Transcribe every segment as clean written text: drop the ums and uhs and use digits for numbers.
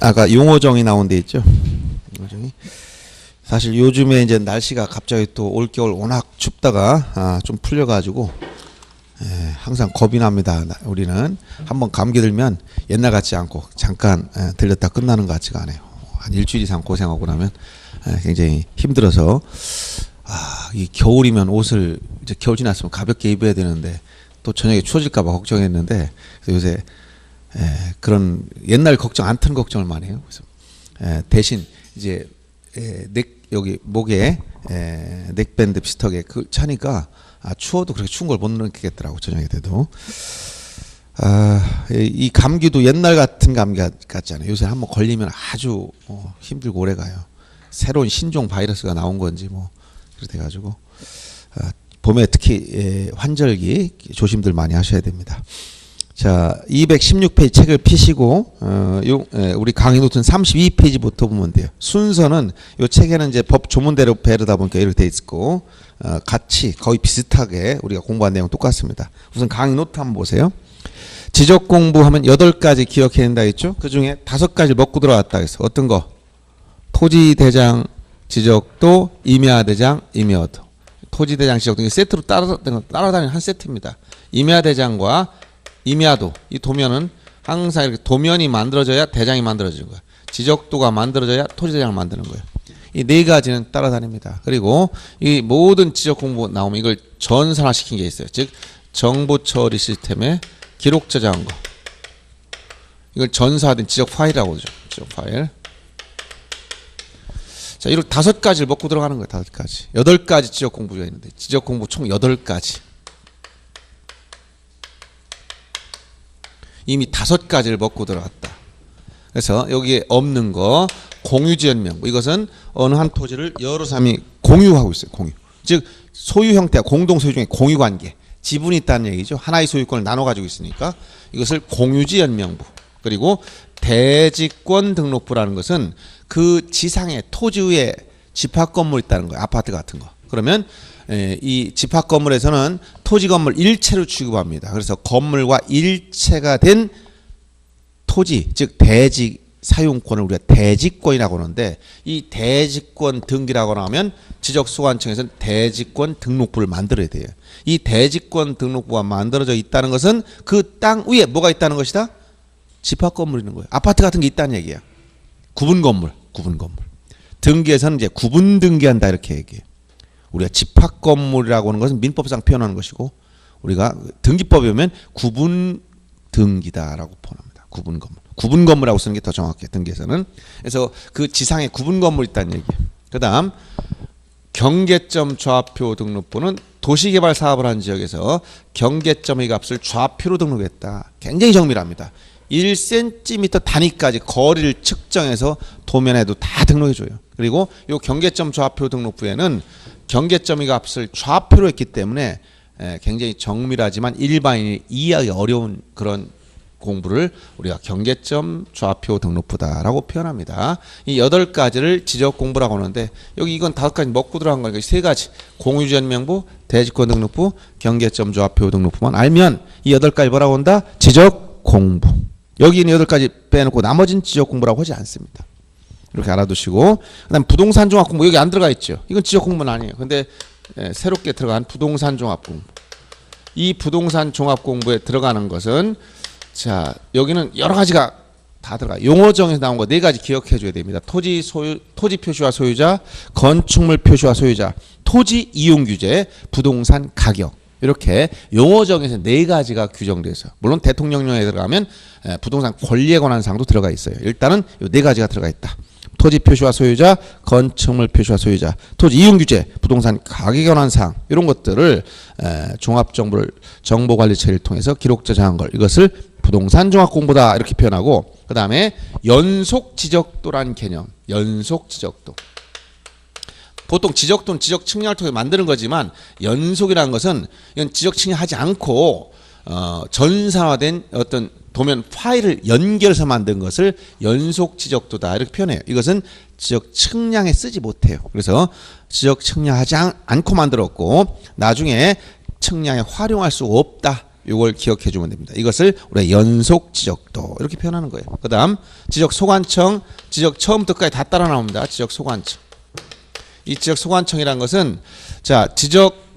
아까 용어정이 나온 데 있죠. 용어정이. 사실 요즘에 이제 날씨가 갑자기 또 올겨울 워낙 춥다가 좀 풀려가지고 항상 겁이 납니다. 우리는 한번 감기 들면 옛날 같지 않고 잠깐 들렸다 끝나는 것 같지가 않아요. 한 일주일 이상 고생하고 나면 굉장히 힘들어서 이 겨울이면 옷을 이제 겨울 지났으면 가볍게 입어야 되는데 또 저녁에 추워질까 봐 걱정했는데 그래서 요새 그런 옛날 걱정 안 튼 걱정을 많이 해요. 그래서 대신 이제 여기 목에 넥밴드 비슷하게 그 차니까 추워도 그렇게 추운 걸 못 느끼겠더라고 저녁에 돼도. 이 감기도 옛날 같은 감기 같지 않아요. 요새 한번 걸리면 아주 힘들고 오래 가요. 새로운 신종 바이러스가 나온 건지 뭐 그렇게 돼가지고 봄에 특히 환절기 조심들 많이 하셔야 됩니다. 자, 216페이지 책을 펴시고 우리 강의 노트는 32페이지부터 보면 돼요. 순서는 이 책에는 이제 법 조문대로 배르다 보니까 이렇게 돼 있고 같이 거의 비슷하게 우리가 공부한 내용 똑같습니다. 우선 강의 노트 한번 보세요. 지적 공부하면 8가지 기억해야 된다 했죠. 그 중에 5가지 먹고 들어왔다 해서 어떤 거? 토지대장, 지적도, 임야대장, 임야도. 토지대장, 지적도 이게 세트로 따라다니는 한 세트입니다. 임야대장과 임야도, 이 도면은 항상 이렇게 도면이 만들어져야 대장이 만들어지는 거예요. 지적도가 만들어져야 토지대장을 만드는 거예요. 이 4가지는 따라다닙니다. 그리고 이 모든 지적 공부 나오면 이걸 전산화시킨 게 있어요. 즉 정보 처리 시스템에 기록 저장한 거. 이걸 전사된 지적 파일이라고 그러죠. 지적 파일. 자, 이렇게 5가지를 먹고 들어가는 거예요. 5가지. 8가지 지적 공부가 있는데 지적 공부 총 8가지. 이미 5가지를 먹고 들어갔다. 그래서 여기에 없는 거 공유지연명부. 이것은 어느 한 토지를 여러 사람이 공유하고 있어요. 공유. 즉 소유 형태와 공동 소유 중에 공유관계. 지분이 있다는 얘기죠. 하나의 소유권을 나눠 가지고 있으니까 이것을 공유지연명부. 그리고 대지권 등록부라는 것은 그 지상에 토지 위에 집합 건물이 있다는 거예요. 아파트 같은 거. 그러면 이 집합 건물에서는 토지 건물 일체로 취급합니다. 그래서 건물과 일체가 된 토지, 즉 대지 사용권을 우리가 대지권이라고 하는데 이 대지권 등기라고 하면 지적소관청에서는 대지권 등록부를 만들어야 돼요. 이 대지권 등록부가 만들어져 있다는 것은 그 땅 위에 뭐가 있다는 것이다? 집합 건물이 있는 거예요. 아파트 같은 게 있다는 얘기야. 구분 건물. 등기에서는 이제 구분 등기한다 이렇게 얘기해요. 우리가 집합 건물이라고 하는 것은 민법상 표현하는 것이고 우리가 등기법에 보면 구분 등기다라고 표현합니다. 구분 건물. 구분 건물이라고 쓰는 게 더 정확해요. 등기에서는. 그래서 그 지상에 구분 건물이 있다는 얘기예요. 그다음 경계점 좌표 등록부는 도시개발 사업을 한 지역에서 경계점의 값을 좌표로 등록했다. 굉장히 정밀합니다. 1cm 단위까지 거리를 측정해서 도면에도 다 등록해줘요. 그리고 이 경계점 좌표 등록부에는 경계점의 값을 좌표로 했기 때문에 굉장히 정밀하지만 일반인이 이해하기 어려운 그런 공부를 우리가 경계점 좌표 등록부다라고 표현합니다. 이 8가지를 지적 공부라고 하는데 여기 이건 5가지 먹고 들어간 거니까 3가지 공유지연명부, 대지권 등록부, 경계점 좌표 등록부만 알면 이 8가지 뭐라고 한다? 지적 공부. 여기 있는 8가지 빼놓고 나머지는 지적 공부라고 하지 않습니다. 이렇게 알아두시고 그다음 부동산 종합 공부 여기 안 들어가 있죠. 이건 지적 공부는 아니에요. 근데 새롭게 들어간 부동산 종합 공부. 이 부동산 종합 공부에 들어가는 것은 자 여기는 여러 가지가 다 들어가. 용어정에서 나온 거 4가지 기억해 줘야 됩니다. 토지 표시와 소유자, 건축물 표시와 소유자, 토지 이용 규제, 부동산 가격. 이렇게 용어정에서 4가지가 규정되어 있어요. 물론 대통령령에 들어가면 부동산 권리에 관한 사항도 들어가 있어요. 일단은 이 4가지가 들어가 있다. 토지 표시와 소유자, 건축물 표시와 소유자, 토지 이용 규제, 부동산 가격에 관한 사항 이런 것들을 정보관리처리를 통해서 기록 저장한 걸 이것을 부동산 종합 공부다 이렇게 표현하고 그 다음에 연속 지적도라는 개념. 연속 지적도. 보통 지적도는 지적 측량을 통해 만드는 거지만 연속이라는 것은 이건 지적 측량하지 않고 전산화된 어떤 도면 파일을 연결해서 만든 것을 연속 지적도다 이렇게 표현해요. 이것은 지적 측량에 쓰지 못해요. 그래서 지적 측량하지 않고 만들었고 나중에 측량에 활용할 수 없다. 이걸 기억해 주면 됩니다. 이것을 우리가 연속 지적도 이렇게 표현하는 거예요. 그다음 지적 소관청, 지적 처음부터 끝까지 다 따라 나옵니다. 지적 소관청. 이 지적 소관청이란 것은 자 지적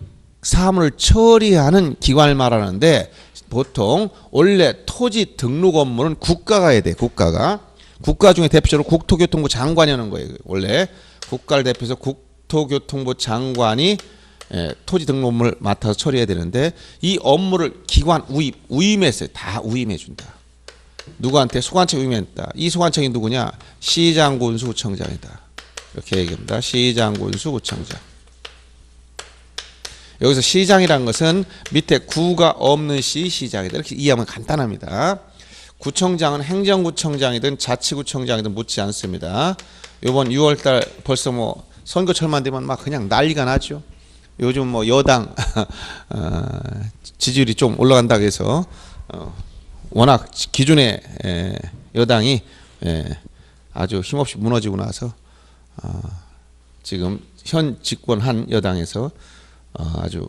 사무를 처리하는 기관을 말하는데 보통 원래 토지 등록 업무는 국가가 해야 돼. 국가 중에 대표적으로 국토교통부 장관이 하는 거예요. 원래 국가를 대표해서 국토교통부 장관이 토지 등록 업무를 맡아서 처리해야 되는데 이 업무를 기관 위임했어요. 다 위임해 준다. 누구한테? 소관청 위임했다. 이 소관청이 누구냐? 시장, 군수, 구청장이다. 이렇게 얘기합니다. 시장, 군수, 구청장. 여기서 시장이라는 것은 밑에 구가 없는 시 시장이다. 이렇게 이해하면 간단합니다. 구청장은 행정구청장이든 자치구청장이든 묻지 않습니다. 이번 6월달 벌써 뭐 선거철만 되면 막 그냥 난리가 나죠. 요즘 뭐 여당 지지율이 좀 올라간다고 해서 워낙 기존의 여당이 아주 힘없이 무너지고 나서 지금 현 집권한 여당에서 아주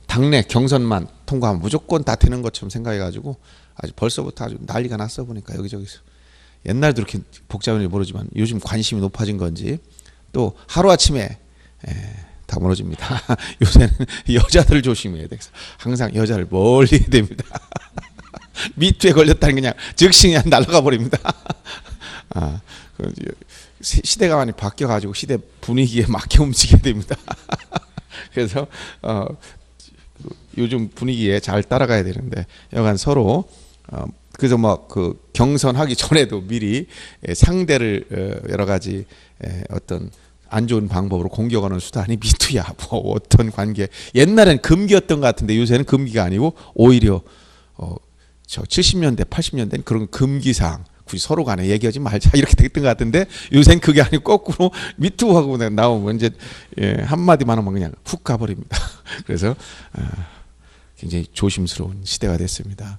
당내 경선만 통과하면 무조건 다 되는 것처럼 생각해가지고 아주 벌써부터 아주 난리가 났어 보니까 여기저기서 옛날도 이렇게 복잡한지 모르지만 요즘 관심이 높아진 건지 또 하루아침에 다 무너집니다. 요새는 여자들 조심해야 돼. 항상 여자를 멀리 해야 됩니다. 미투에 걸렸다는 그냥 즉시 그냥 날아가 버립니다. 시대가 많이 바뀌어가지고 시대 분위기에 맞게 움직여야 됩니다. 그래서 요즘 분위기에 잘 따라가야 되는데 여간 서로 그래서 뭐 그 경선하기 전에도 미리 상대를 여러 가지 어떤 안 좋은 방법으로 공격하는 수단이 미투야. 뭐 어떤 관계. 옛날엔 금기였던 것 같은데 요새는 금기가 아니고 오히려 저 70년대, 80년대는 그런 금기사항 굳이 서로 간에 얘기하지 말자 이렇게 됐던 것 같은데 요새는 그게 아니고 거꾸로 미투하고 나오면 이제 한마디만 하면 그냥 훅 가버립니다. 그래서 굉장히 조심스러운 시대가 됐습니다.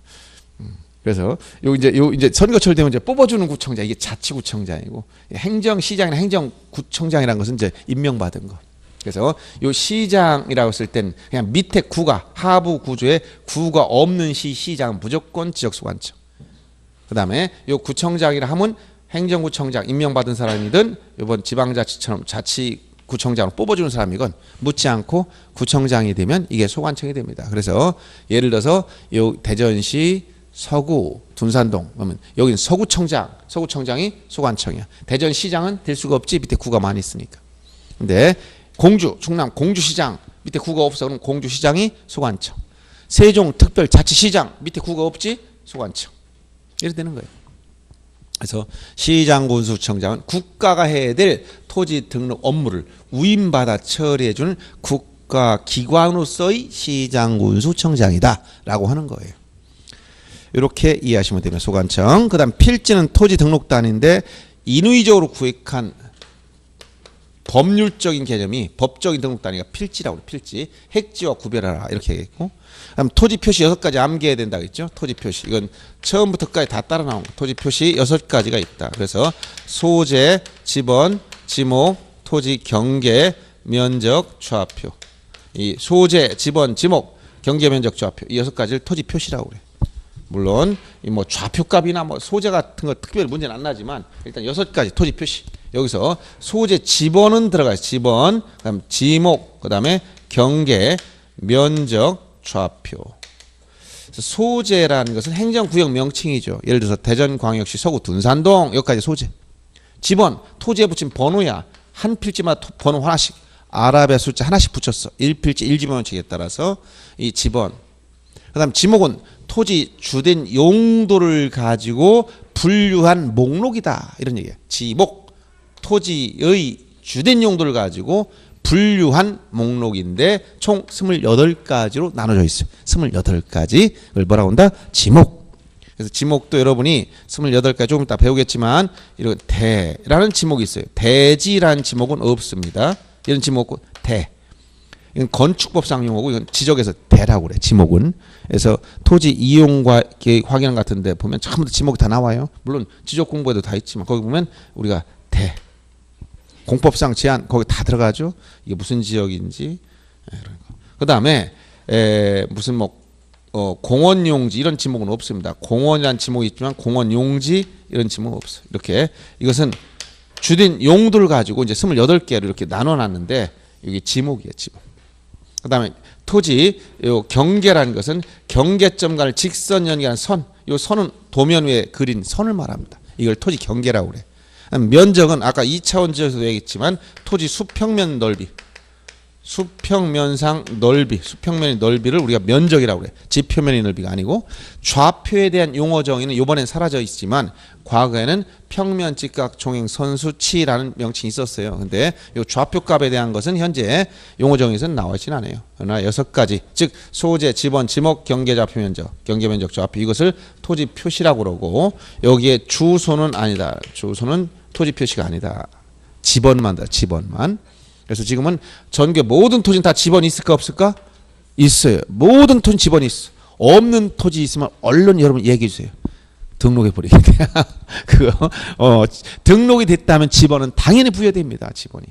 그래서 요 이제 선거철 되면 이제 뽑아주는 구청장 이게 자치구청장이고 행정시장이나 행정구청장이라는 것은 이제 임명받은 거. 그래서 요 시장이라고 했을 땐 그냥 밑에 구가 하부 구조에 구가 없는 시장은 무조건 지역소관청. 그다음에 요 구청장이라 하면 행정구청장 임명받은 사람이든 이번 지방자치처럼 자치구청장으로 뽑아주는 사람이건 묻지 않고 구청장이 되면 이게 소관청이 됩니다. 그래서 예를 들어서 요 대전시 서구 둔산동 그러면 여기는 서구청장이 소관청이야. 대전시장은 될 수가 없지 밑에 구가 많이 있으니까. 근데 공주 충남 공주시장 밑에 구가 없어 그럼 공주시장이 소관청. 세종특별자치시장 밑에 구가 없지 소관청. 이렇게 되는 거예요. 그래서 시장 군수청장은 국가가 해야 될 토지 등록 업무를 위임받아 처리해주는 국가기관으로서의 시장 군수청장이다라고 하는 거예요. 이렇게 이해하시면 됩니다. 소관청. 그 다음 필지는 토지 등록단인데 인위적으로 구획한 법률적인 개념이 법적인 등록단위가 필지라고 그래요. 필지. 핵지와 구별하라 이렇게 얘기했고 그다음 토지 표시 6가지 암기해야 된다고 했죠. 토지 표시. 이건 처음부터 끝까지 다 따라 나온 거. 토지 표시 6가지가 있다. 그래서 소재, 지번, 지목, 토지 경계, 면적, 좌표. 이 소재, 지번, 지목, 경계, 면적, 좌표. 이 6가지를 토지 표시라고 그래요. 물론 이 뭐 좌표값이나 뭐 소재 같은 거 특별히 문제는 안 나지만 일단 6가지 토지 표시. 여기서 소재 지번은 들어가요. 지번, 그다음 지목, 그다음에 경계, 면적, 좌표. 소재라는 것은 행정구역 명칭이죠. 예를 들어서 대전광역시 서구 둔산동 여기까지 소재. 지번 토지에 붙인 번호야. 한 필지마다 번호 하나씩 아랍의 숫자 하나씩 붙였어. 1필지 1지번 원칙에 따라서 이 지번. 그다음 지목은 토지 주된 용도를 가지고 분류한 목록이다. 이런 얘기야. 지목 토지의 주된 용도를 가지고 분류한 목록인데 총 28가지로 나눠져 있어요. 28가지. 그걸 뭐라고 한다? 지목. 그래서 지목도 여러분이 28가지 조금 이따 배우겠지만 이런 대라는 지목이 있어요. 대지라는 지목은 없습니다. 이런 지목 없고 대. 이건 건축법상 용어고 이건 지적에서 대라고 그래. 지목은. 그래서 토지 이용과 계획 확인 같은데 보면 처음부터 지목이 다 나와요. 물론 지적 공부에도 다 있지만 거기 보면 우리가 대. 공법상 제한 거기 다 들어가죠. 이게 무슨 지역인지 이런 거. 그다음에 무슨 뭐 공원용지 이런 지목은 없습니다. 공원이라는 지목이 있지만 공원용지 이런 지목은 없어요. 이렇게 이것은 주된 용도를 가지고 이제 28개로 이렇게 나눠놨는데 이게 지목이에요, 지목. 그다음에 토지 요 경계라는 것은 경계점 간을 직선 연결한 선. 요 선은 도면 위에 그린 선을 말합니다. 이걸 토지 경계라고 그래. 면적은 아까 2차원지에서도 얘기했지만 토지 수평면 넓이, 수평면상 넓이, 수평면의 넓이를 우리가 면적이라고 그래. 지표면의 넓이가 아니고 좌표에 대한 용어 정의는 이번엔 사라져 있지만 과거에는 평면, 직각, 종행, 선수치라는 명칭이 있었어요. 근데 이 좌표값에 대한 것은 현재 용어 정의에서는 나와 있지는 않아요. 그러나 6가지, 즉 소재, 지번, 지목, 경계, 좌표 면적, 경계 면적, 좌표 이것을 토지 표시라고 그러고 여기에 주소는 아니다. 주소는 토지 표시가 아니다. 지번만다. 지번만. 그래서 지금은 전국의 모든 토지는 다 지번이 있을까 없을까? 있어요. 모든 토지 지번이 있어. 없는 토지 있으면 얼른 여러분 얘기해 주세요. 등록해 버리겠네요. 그거 등록이 됐다면 지번은 당연히 부여됩니다. 지번이.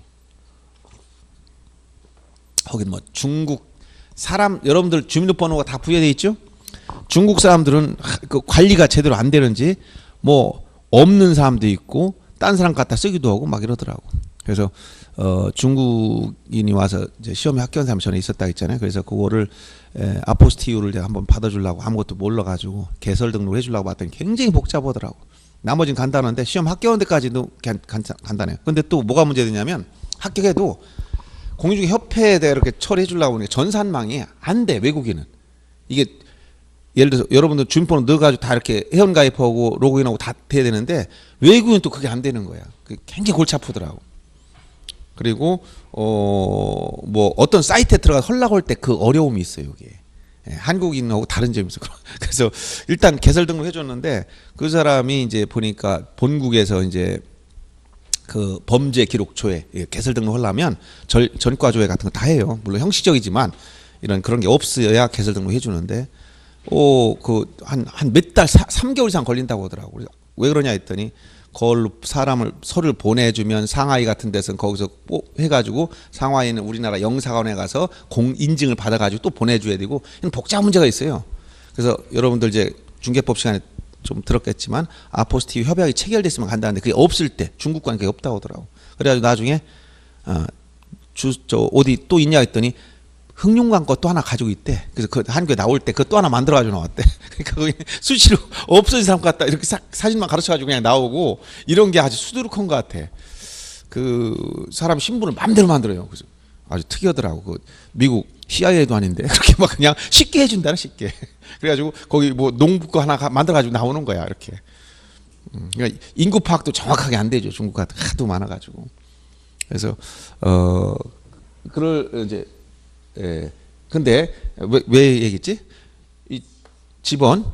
거긴 뭐 중국 사람 여러분들 주민등록번호가 다 부여돼 있죠? 중국 사람들은 그 관리가 제대로 안 되는지 뭐 없는 사람도 있고 딴 사람 갖다 쓰기도 하고 막 이러더라고. 그래서 중국인이 와서 이제 시험에 합격한 사람이 전에 있었다 했잖아요. 그래서 그거를 아포스티유를 제가 한번 받아주려고 아무것도 몰라가지고 개설 등록을 해주려고 봤더니 굉장히 복잡하더라고. 나머지는 간단한데 시험 합격한 데까지도 간단해요. 근데 또 뭐가 문제되냐면 합격해도 공인중개협회에 대해 이렇게 처리해 주려고 하는 게 전산망이 안 돼. 외국인은. 이게 예를 들어서 여러분들 주민번호 넣어가지고 다 이렇게 회원가입하고 로그인하고 다 돼야 되는데 외국인은 또 그게 안 되는 거야. 그게 굉장히 골치 아프더라고. 그리고 뭐 어떤 사이트에 들어가 헐락할 때 그 어려움이 있어요. 이게 한국인하고 다른 점이 있어. 그래서 일단 개설 등록 해줬는데 그 사람이 이제 보니까 본국에서 이제 그 범죄 기록 조회 개설 등록 하려면 전과 조회 같은 거 다 해요. 물론 형식적이지만 이런 그런 게 없어야 개설 등록 해주는데 그 한 몇 달 3개월 이상 걸린다고 하더라고. 왜 그러냐 했더니 그걸로 사람을 서류를 보내주면 상하이 같은 데서는 거기서 꼭 해가지고 상하이는 우리나라 영사관에 가서 인증을 받아가지고 또 보내줘야 되고 이런 복잡한 문제가 있어요. 그래서 여러분들 이제 중개법 시간에 좀 들었겠지만 아포스티유 협약이 체결됐으면 간다는데 그게 없을 때 중국과는 그게 없다고 하더라고. 그래가지고 나중에 어디 또 있냐 했더니 흑룡관 거 또 하나 가지고 있대. 그래서 그 한국에 나올 때 그거 또 하나 만들어가지고 나왔대. 그러니까 수시로 없어진 사람 같다. 이렇게 사진만 가르쳐가지고 그냥 나오고 이런 게 아주 수두룩한 것 같아. 그 사람 신분을 마음대로 만들어요. 그래서 아주 특이하더라고. 그 미국 CIA도 아닌데 그렇게 막 그냥 쉽게 해준다는 쉽게. 그래가지고 거기 뭐 농부 거 하나 만들어가지고 나오는 거야 이렇게. 그러니까 인구 파악도 정확하게 안 되죠. 중국 같은 하도 많아가지고. 그래서 그걸 이제 근데 왜 얘기했지? 이 지번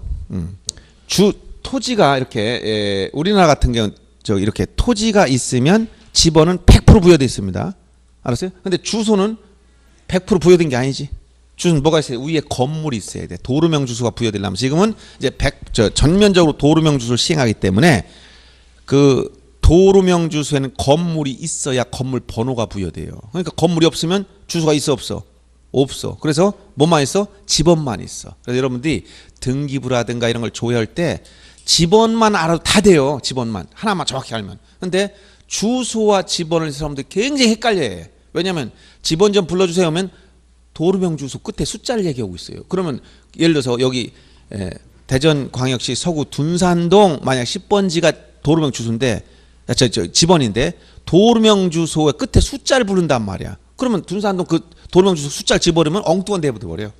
토지가 이렇게 우리나라 같은 경우는 이렇게 토지가 있으면 지번은 100% 부여돼 있습니다. 알았어요? 근데 주소는 100% 부여된 게 아니지. 주소는 뭐가 있어요? 위에 건물이 있어야 돼. 도로명 주소가 부여되려면 지금은 이제 전면적으로 도로명 주소를 시행하기 때문에 그 도로명 주소에는 건물이 있어야 건물 번호가 부여돼요. 그러니까 건물이 없으면 주소가 있어 없어? 없어. 그래서 뭐만 있어? 지번만 있어. 그래서 여러분들이 등기부라든가 이런 걸 조회할 때 지번만 알아도 다 돼요. 지번만 하나만 정확히 알면. 근데 주소와 지번을 사람들이 굉장히 헷갈려해. 왜냐하면 지번 좀 불러주세요 하면 도로명 주소 끝에 숫자를 얘기하고 있어요. 그러면 예를 들어서 여기 대전광역시 서구 둔산동 만약 10번지가 도로명 주소인데 지번인데 도로명 주소의 끝에 숫자를 부른단 말이야. 그러면 둔산동 그 도로명 주소 숫자를 집어넣으면 엉뚱한 데부터 버려요.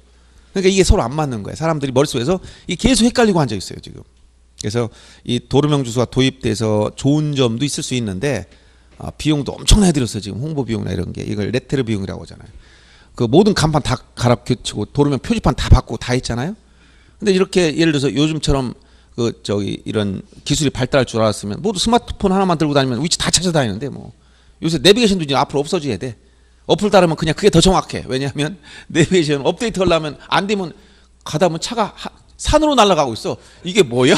그러니까 이게 서로 안 맞는 거예요. 사람들이 머릿속에서 이게 계속 헷갈리고 앉아 있어요 지금. 그래서 이 도로명 주소가 도입돼서 좋은 점도 있을 수 있는데 비용도 엄청나게 들었어요 지금 홍보 비용이나 이런 게. 이걸 레테르 비용이라고 하잖아요. 그 모든 간판 다 갈아 교치고 도로명 표지판 다 바꾸고 다 했잖아요. 근데 이렇게 예를 들어서 요즘처럼 이런 기술이 발달할 줄 알았으면 모두 스마트폰 하나만 들고 다니면 위치 다 찾아다니는데 뭐 요새 내비게이션도 이제 앞으로 없어져야 돼. 어플 따르면 그냥 그게 더 정확해. 왜냐하면 내비게이션 업데이트 하려면 안 되면 가다 보면 차가 산으로 날아가고 있어. 이게 뭐야?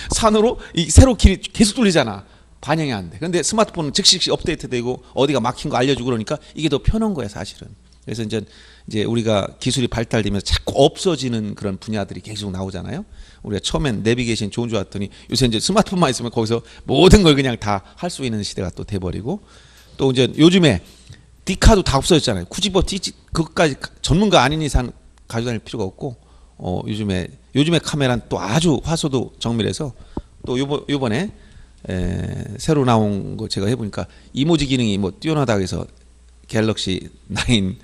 산으로 새로 길이 계속 뚫리잖아. 반영이 안 돼. 근데 스마트폰은 즉시 업데이트 되고 어디가 막힌 거 알려주고 그러니까 이게 더 편한 거야 사실은. 그래서 이제 우리가 기술이 발달되면서 자꾸 없어지는 그런 분야들이 계속 나오잖아요. 우리가 처음엔 내비게이션 좋은 줄 알았더니 요새 이제 스마트폰만 있으면 거기서 모든 걸 그냥 다 할 수 있는 시대가 또 돼버리고, 또 이제 요즘에 디카도 다 없어졌잖아요. 굳이 뭐 그것까지 전문가 아닌 이상 가지고 다닐 필요가 없고, 요즘에 카메라는 또 아주 화소도 정밀해서 또 요번에 새로 나온 거 제가 해보니까 이모지 기능이 뭐 뛰어나다고 해서 갤럭시 9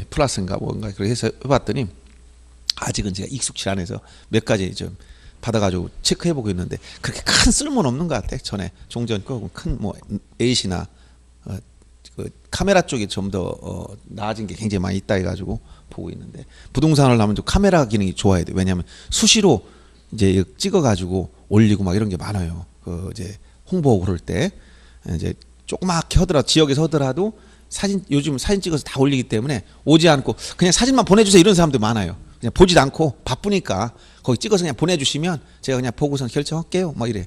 플러스인가 뭔가 그렇게 해서 해봤더니 아직은 제가 익숙치 않아서 몇 가지 좀 받아가지고 체크해보고 있는데 그렇게 큰 쓸모는 없는 것 같아. 전에 종전 거고 큰 뭐 에잇이나 그 카메라 쪽이 좀 더 나아진 게 굉장히 많이 있다 해가지고 보고 있는데, 부동산을 하면 좀 카메라 기능이 좋아야 돼. 왜냐하면 수시로 이제 찍어가지고 올리고 막 이런 게 많아요. 그 이제 홍보하고 그럴 때 이제 조그맣게 하더라도 지역에서 하더라도 요즘 사진 찍어서 다 올리기 때문에 오지 않고 그냥 사진만 보내주세요 이런 사람들 많아요. 그냥 보지도 않고 바쁘니까 거기 찍어서 그냥 보내주시면 제가 그냥 보고선 결정할게요 막 이래.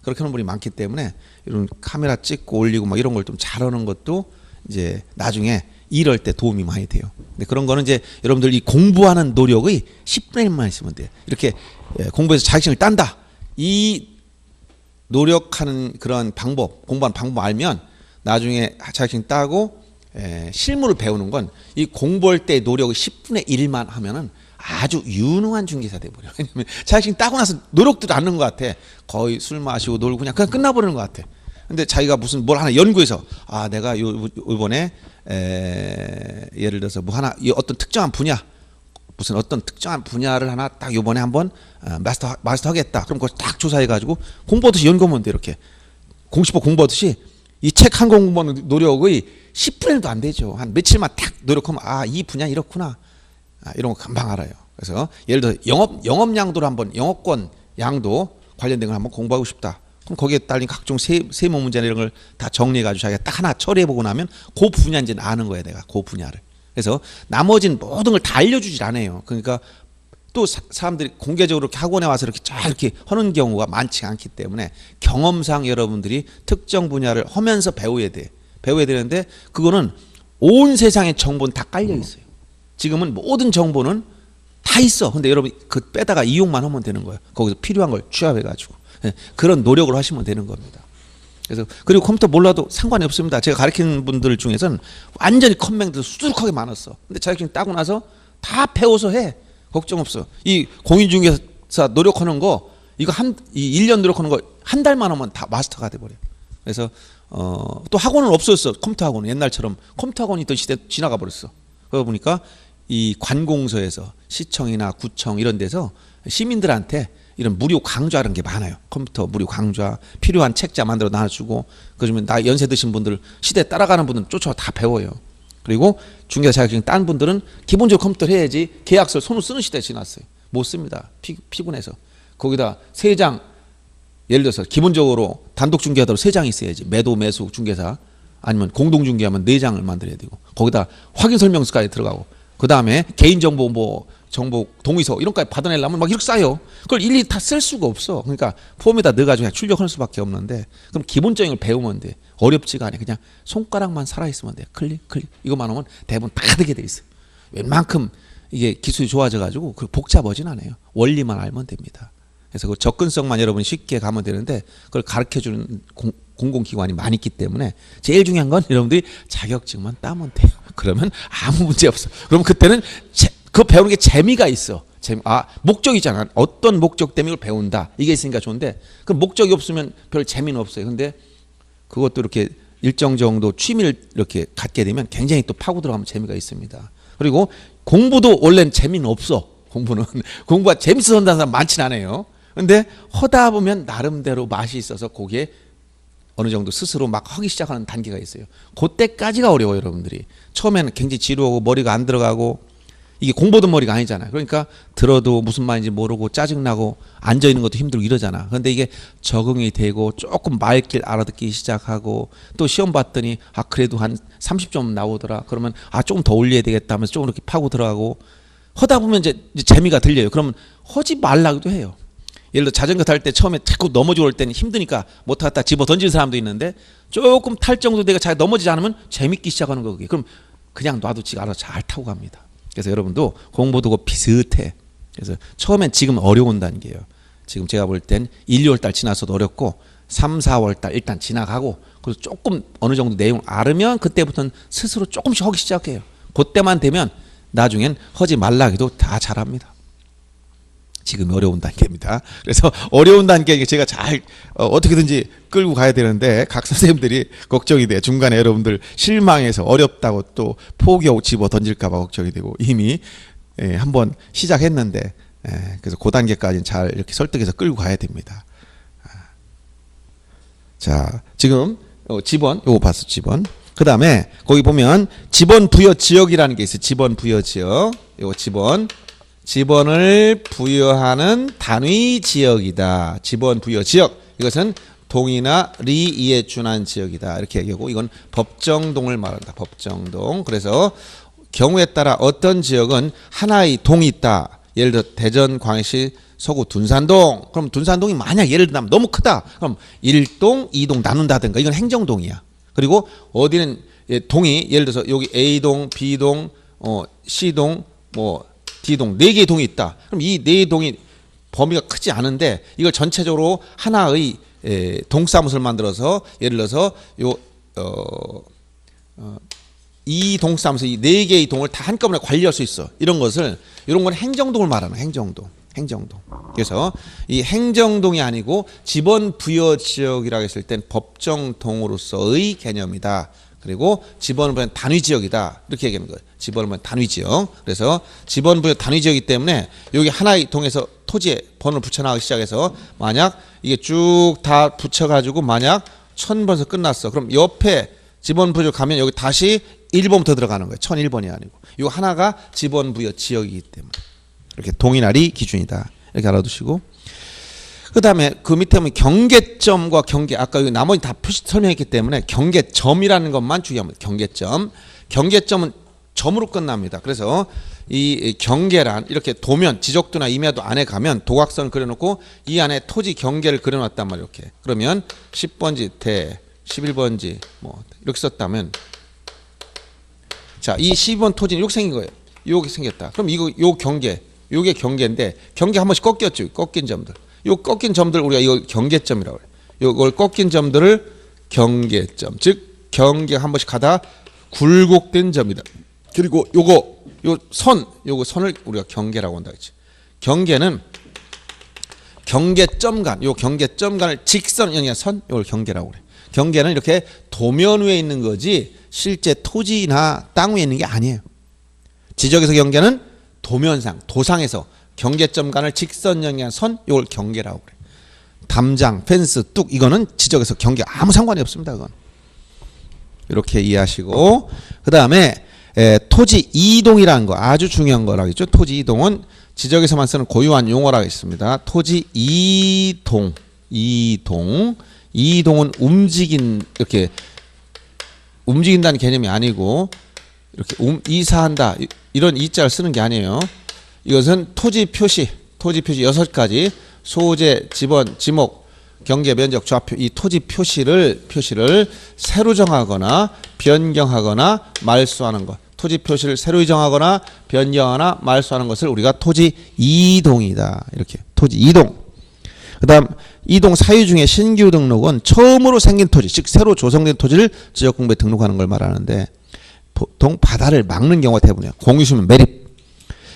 그렇게 하는 분이 많기 때문에 이런 카메라 찍고 올리고 막 이런 걸 좀 잘하는 것도 이제 나중에 일할 때 도움이 많이 돼요. 근데 그런 거는 이제 여러분들 이 공부하는 노력의 10분의 1만 있으면 돼요. 이렇게 공부해서 자격증을 딴다, 이 노력하는 그런 방법, 공부하는 방법 알면 나중에 자격증 따고 실무를 배우는 건 이 공부할 때 노력의 10분의 1만 하면은 아주 유능한 중개사 돼버려요. 왜냐면 자격증 따고 나서 노력도 않는 것 같아. 거의 술 마시고 놀고 그냥 끝나버리는 것 같아. 근데 자기가 무슨 뭘 하나 연구해서 내가 이번에 예를 들어서 뭐 하나 어떤 특정한 분야, 무슨 어떤 특정한 분야를 하나 딱 요번에 한번 마스터 하겠다. 그럼 그걸 딱 조사해가지고 공부하듯이 연구하면 돼. 이렇게 공시법 공부하듯이 이 책 한 권 공부하는 노력의 10분의 1도 안 되죠. 한 며칠만 딱 노력하면 이 분야 이렇구나. 이런 거 금방 알아요. 그래서 예를 들어 영업 양도를 한번, 영업권 양도 관련된 걸 한번 공부하고 싶다. 그럼 거기에 딸린 각종 세무 문제나 이런 걸 다 정리해가지고 자기가 딱 하나 처리해보고 나면 그 분야인지는 아는 거야, 내가 그 분야를. 그래서 나머지는 모든 걸 다 알려주질 않아요. 그러니까 또 사람들이 공개적으로 이렇게 학원에 와서 이렇게 쫙 이렇게 하는 경우가 많지 않기 때문에 경험상 여러분들이 특정 분야를 하면서 배워야 되는데 그거는 온 세상의 정보는 다 깔려 있어요. 지금은 모든 정보는 다 있어. 근데 여러분 그 빼다가 이용만 하면 되는 거예요. 거기서 필요한 걸 취합해가지고 그런 노력을 하시면 되는 겁니다. 그래서 그리고 컴퓨터 몰라도 상관이 없습니다. 제가 가르치는 분들 중에서는 완전히 컴맹들 수두룩하게 많았어. 근데 자격증 따고 나서 다 배워서 해. 걱정 없어. 이 공인중개사 노력하는 거 이거 1년 노력하는 거 한 달만 하면 다 마스터가 돼버려. 그래서 또 학원은 없었어. 컴퓨터 학원은 옛날처럼 컴퓨터 학원이 있던 시대 지나가 버렸어. 그러다 보니까 이 관공서에서 시청이나 구청 이런 데서 시민들한테 이런 무료 강좌 이런 게 많아요. 컴퓨터 무료 강좌, 필요한 책자 만들어 놔주고, 그러면 나 연세 드신 분들, 시대 따라가는 분들은 쫓아와 다 배워요. 그리고 중개사 자격증 딴 분들은 기본적으로 컴퓨터를 해야지 계약서를 손으로 쓰는 시대에 지났어요. 못 씁니다. 피곤해서. 거기다 3장, 예를 들어서 기본적으로 단독 중개하더라도 3장이 있어야지. 매도 매수 중개사 아니면 공동 중개하면 4장을 만들어야 되고, 거기다 확인 설명서까지 들어가고, 그 다음에 개인정보 뭐 정보 동의서 이런 거까지 받아내려면 막 이렇게 쌓여. 그걸 일일이 다 쓸 수가 없어. 그러니까 폼에다 넣어가지고 그냥 출력할 수밖에 없는데, 그럼 기본적인 걸 배우면 돼. 어렵지가 않아. 그냥 손가락만 살아있으면 돼. 클릭 이것만 하면 대부분 다 되게 돼 있어요. 웬만큼 이게 기술이 좋아져가지고 그 복잡하진 않아요. 원리만 알면 됩니다. 그래서 그 접근성만 여러분이 쉽게 가면 되는데, 그걸 가르쳐주는 공공기관이 많이 있기 때문에 제일 중요한 건 여러분들이 자격증만 따면 돼요. 그러면 아무 문제 없어. 그럼 그때는 그거 배우는 게 재미가 있어. 목적이잖아. 어떤 목적 때문에 이걸 배운다. 이게 있으니까 좋은데, 그 목적이 없으면 별 재미는 없어요. 근데 그것도 이렇게 일정 정도 취미를 이렇게 갖게 되면 굉장히 또 파고 들어가면 재미가 있습니다. 그리고 공부도 원래는 재미는 없어. 공부가 재밌어서 한다는 사람 많진 않아요. 근데 하다 보면 나름대로 맛이 있어서 거기에 어느 정도 스스로 막 하기 시작하는 단계가 있어요. 그때까지가 어려워요, 여러분들이. 처음에는 굉장히 지루하고 머리가 안 들어가고, 이게 공부하던 머리가 아니잖아요. 그러니까 들어도 무슨 말인지 모르고 짜증나고 앉아있는 것도 힘들고 이러잖아. 그런데 이게 적응이 되고 조금 말길 알아듣기 시작하고, 또 시험 봤더니 그래도 한 30점 나오더라. 그러면 조금 더 올려야 되겠다 하면서 조금 이렇게 파고 들어가고 하다 보면 이제 재미가 들려요. 그러면 하지 말라고도 해요. 예를 들어 자전거 탈 때 처음에 자꾸 넘어지고 올 때는 힘드니까 못 하겠다 집어 던지는 사람도 있는데, 조금 탈 정도 내가 잘 넘어지지 않으면 재밌기 시작하는 거. 그게 그럼 그냥 놔도 지가 알아서 잘 타고 갑니다. 그래서 여러분도 공부도 비슷해. 그래서 처음엔 지금 어려운 단계예요. 지금 제가 볼 땐 1, 2월 달 지나서도 어렵고 3, 4월 달 일단 지나가고 그래서 조금 어느 정도 내용을 알으면 그때부터는 스스로 조금씩 하기 시작해요. 그때만 되면 나중엔 하지 말라 해도 다 잘합니다. 지금 어려운 단계입니다. 그래서 어려운 단계 제가 잘 어떻게든지 끌고 가야 되는데 각 선생님들이 걱정이 돼요. 중간에 여러분들 실망해서 어렵다고 또 포기하고 집어 던질까 봐 걱정이 되고 이미 한번 시작했는데 그래서 그 단계까지는 잘 이렇게 설득해서 끌고 가야 됩니다. 자, 지금 지번 요거 봤어. 지번. 그다음에 거기 보면 지번 부여 지역이라는 게 있어요. 지번 부여 지역. 요거 지번. 지번을 부여하는 단위 지역이다. 지번 부여 지역. 이것은 동이나 리이에 준한 지역이다. 이렇게 얘기하고 이건 법정동을 말한다. 법정동. 그래서 경우에 따라 어떤 지역은 하나의 동이 있다. 예를 들어 대전, 광역시, 서구, 둔산동. 그럼 둔산동이 만약 예를 들면 너무 크다. 그럼 1동, 2동 나눈다든가 이건 행정동이야. 그리고 어디는 동이 예를 들어서 여기 A동, B동, C동, 뭐 D동 4개의 동이 있다. 그럼 이 4동이 범위가 크지 않은데 이걸 전체적으로 하나의 동사무소를 만들어서 예를 들어서 이 동사무소 이 4개의 동을 다 한꺼번에 관리할 수 있어. 이런 건 행정동을 말하는 행정동. 그래서 이 행정동이 아니고 지번 부여 지역이라고 했을 땐 법정동으로서의 개념이다. 그리고 지번을 보면 단위 지역이다. 이렇게 얘기하는 거예요. 지번을 보면 단위 지역. 그래서 지번 부여 단위 지역이기 때문에 여기 하나의 동에서 토지에 번호를 붙여나가기 시작해서 만약 이게 쭉 다 붙여가지고 만약 1000번에서 끝났어. 그럼 옆에 지번 부여 가면 여기 다시 1번부터 들어가는 거예요. 1001번이 아니고. 이 하나가 지번 부여 지역이기 때문에. 이렇게 동이날이 기준이다. 이렇게 알아두시고. 그 다음에 그 밑에 보면 경계점과 경계, 아까 나머지 다 표시 설명했기 때문에 경계점이라는 것만 주의하면 경계점. 경계점은 점으로 끝납니다. 그래서 이 경계란 이렇게 도면, 지적도나 임야도 안에 가면 도각선을 그려놓고 이 안에 토지 경계를 그려놨단 말이에요. 이렇게. 그러면 10번지 대, 11번지 뭐 이렇게 썼다면 자, 이 12번 토지는 이렇게 생긴 거예요. 이렇게 생겼다. 그럼 요 경계, 요게 경계인데 경계 한 번씩 꺾였죠. 꺾인 점들. 요 꺾인 점들 우리가 이거 경계점이라고 해요. 요걸 꺾인 점들을 경계점. 즉 경계가 한 번씩 가다 굴곡된 점이다. 그리고 요거 선을 우리가 경계라고 한다 했지. 경계는 경계점 간, 요 경계점 간을 직선 연이야 선, 요걸 경계라고 그래. 경계는 이렇게 도면 위에 있는 거지 실제 토지나 땅 위에 있는 게 아니에요. 지적에서 경계는 도면상, 도상에서 경계점 간을 직선 연이한 선, 요걸 경계라고 그래. 담장, 펜스, 뚝 이거는 지적에서 경계 아무 상관이 없습니다. 그건. 이렇게 이해하시고 그 다음에 토지 이동이라는 거 아주 중요한 거라고 했죠. 토지 이동은 지적에서만 쓰는 고유한 용어라고 있습니다. 토지 이동은 이렇게 움직인다는 개념이 아니고 이렇게 이사한다 이런 이자를 쓰는 게 아니에요. 이것은 토지 표시 6가지 소재, 지번, 지목, 경계, 면적, 좌표 이 토지 표시를 새로 정하거나 변경하거나 말소하는 것. 토지 표시를 새로 정하거나 변경하거나 말소하는 것을 우리가 토지 이동이다. 이렇게 토지 이동. 그다음 이동 사유 중에 신규 등록은 처음으로 생긴 토지, 즉 새로 조성된 토지를 지역공부에 등록하는 걸 말하는데 보통 바다를 막는 경우가 대부분이에요. 공유수면 매립.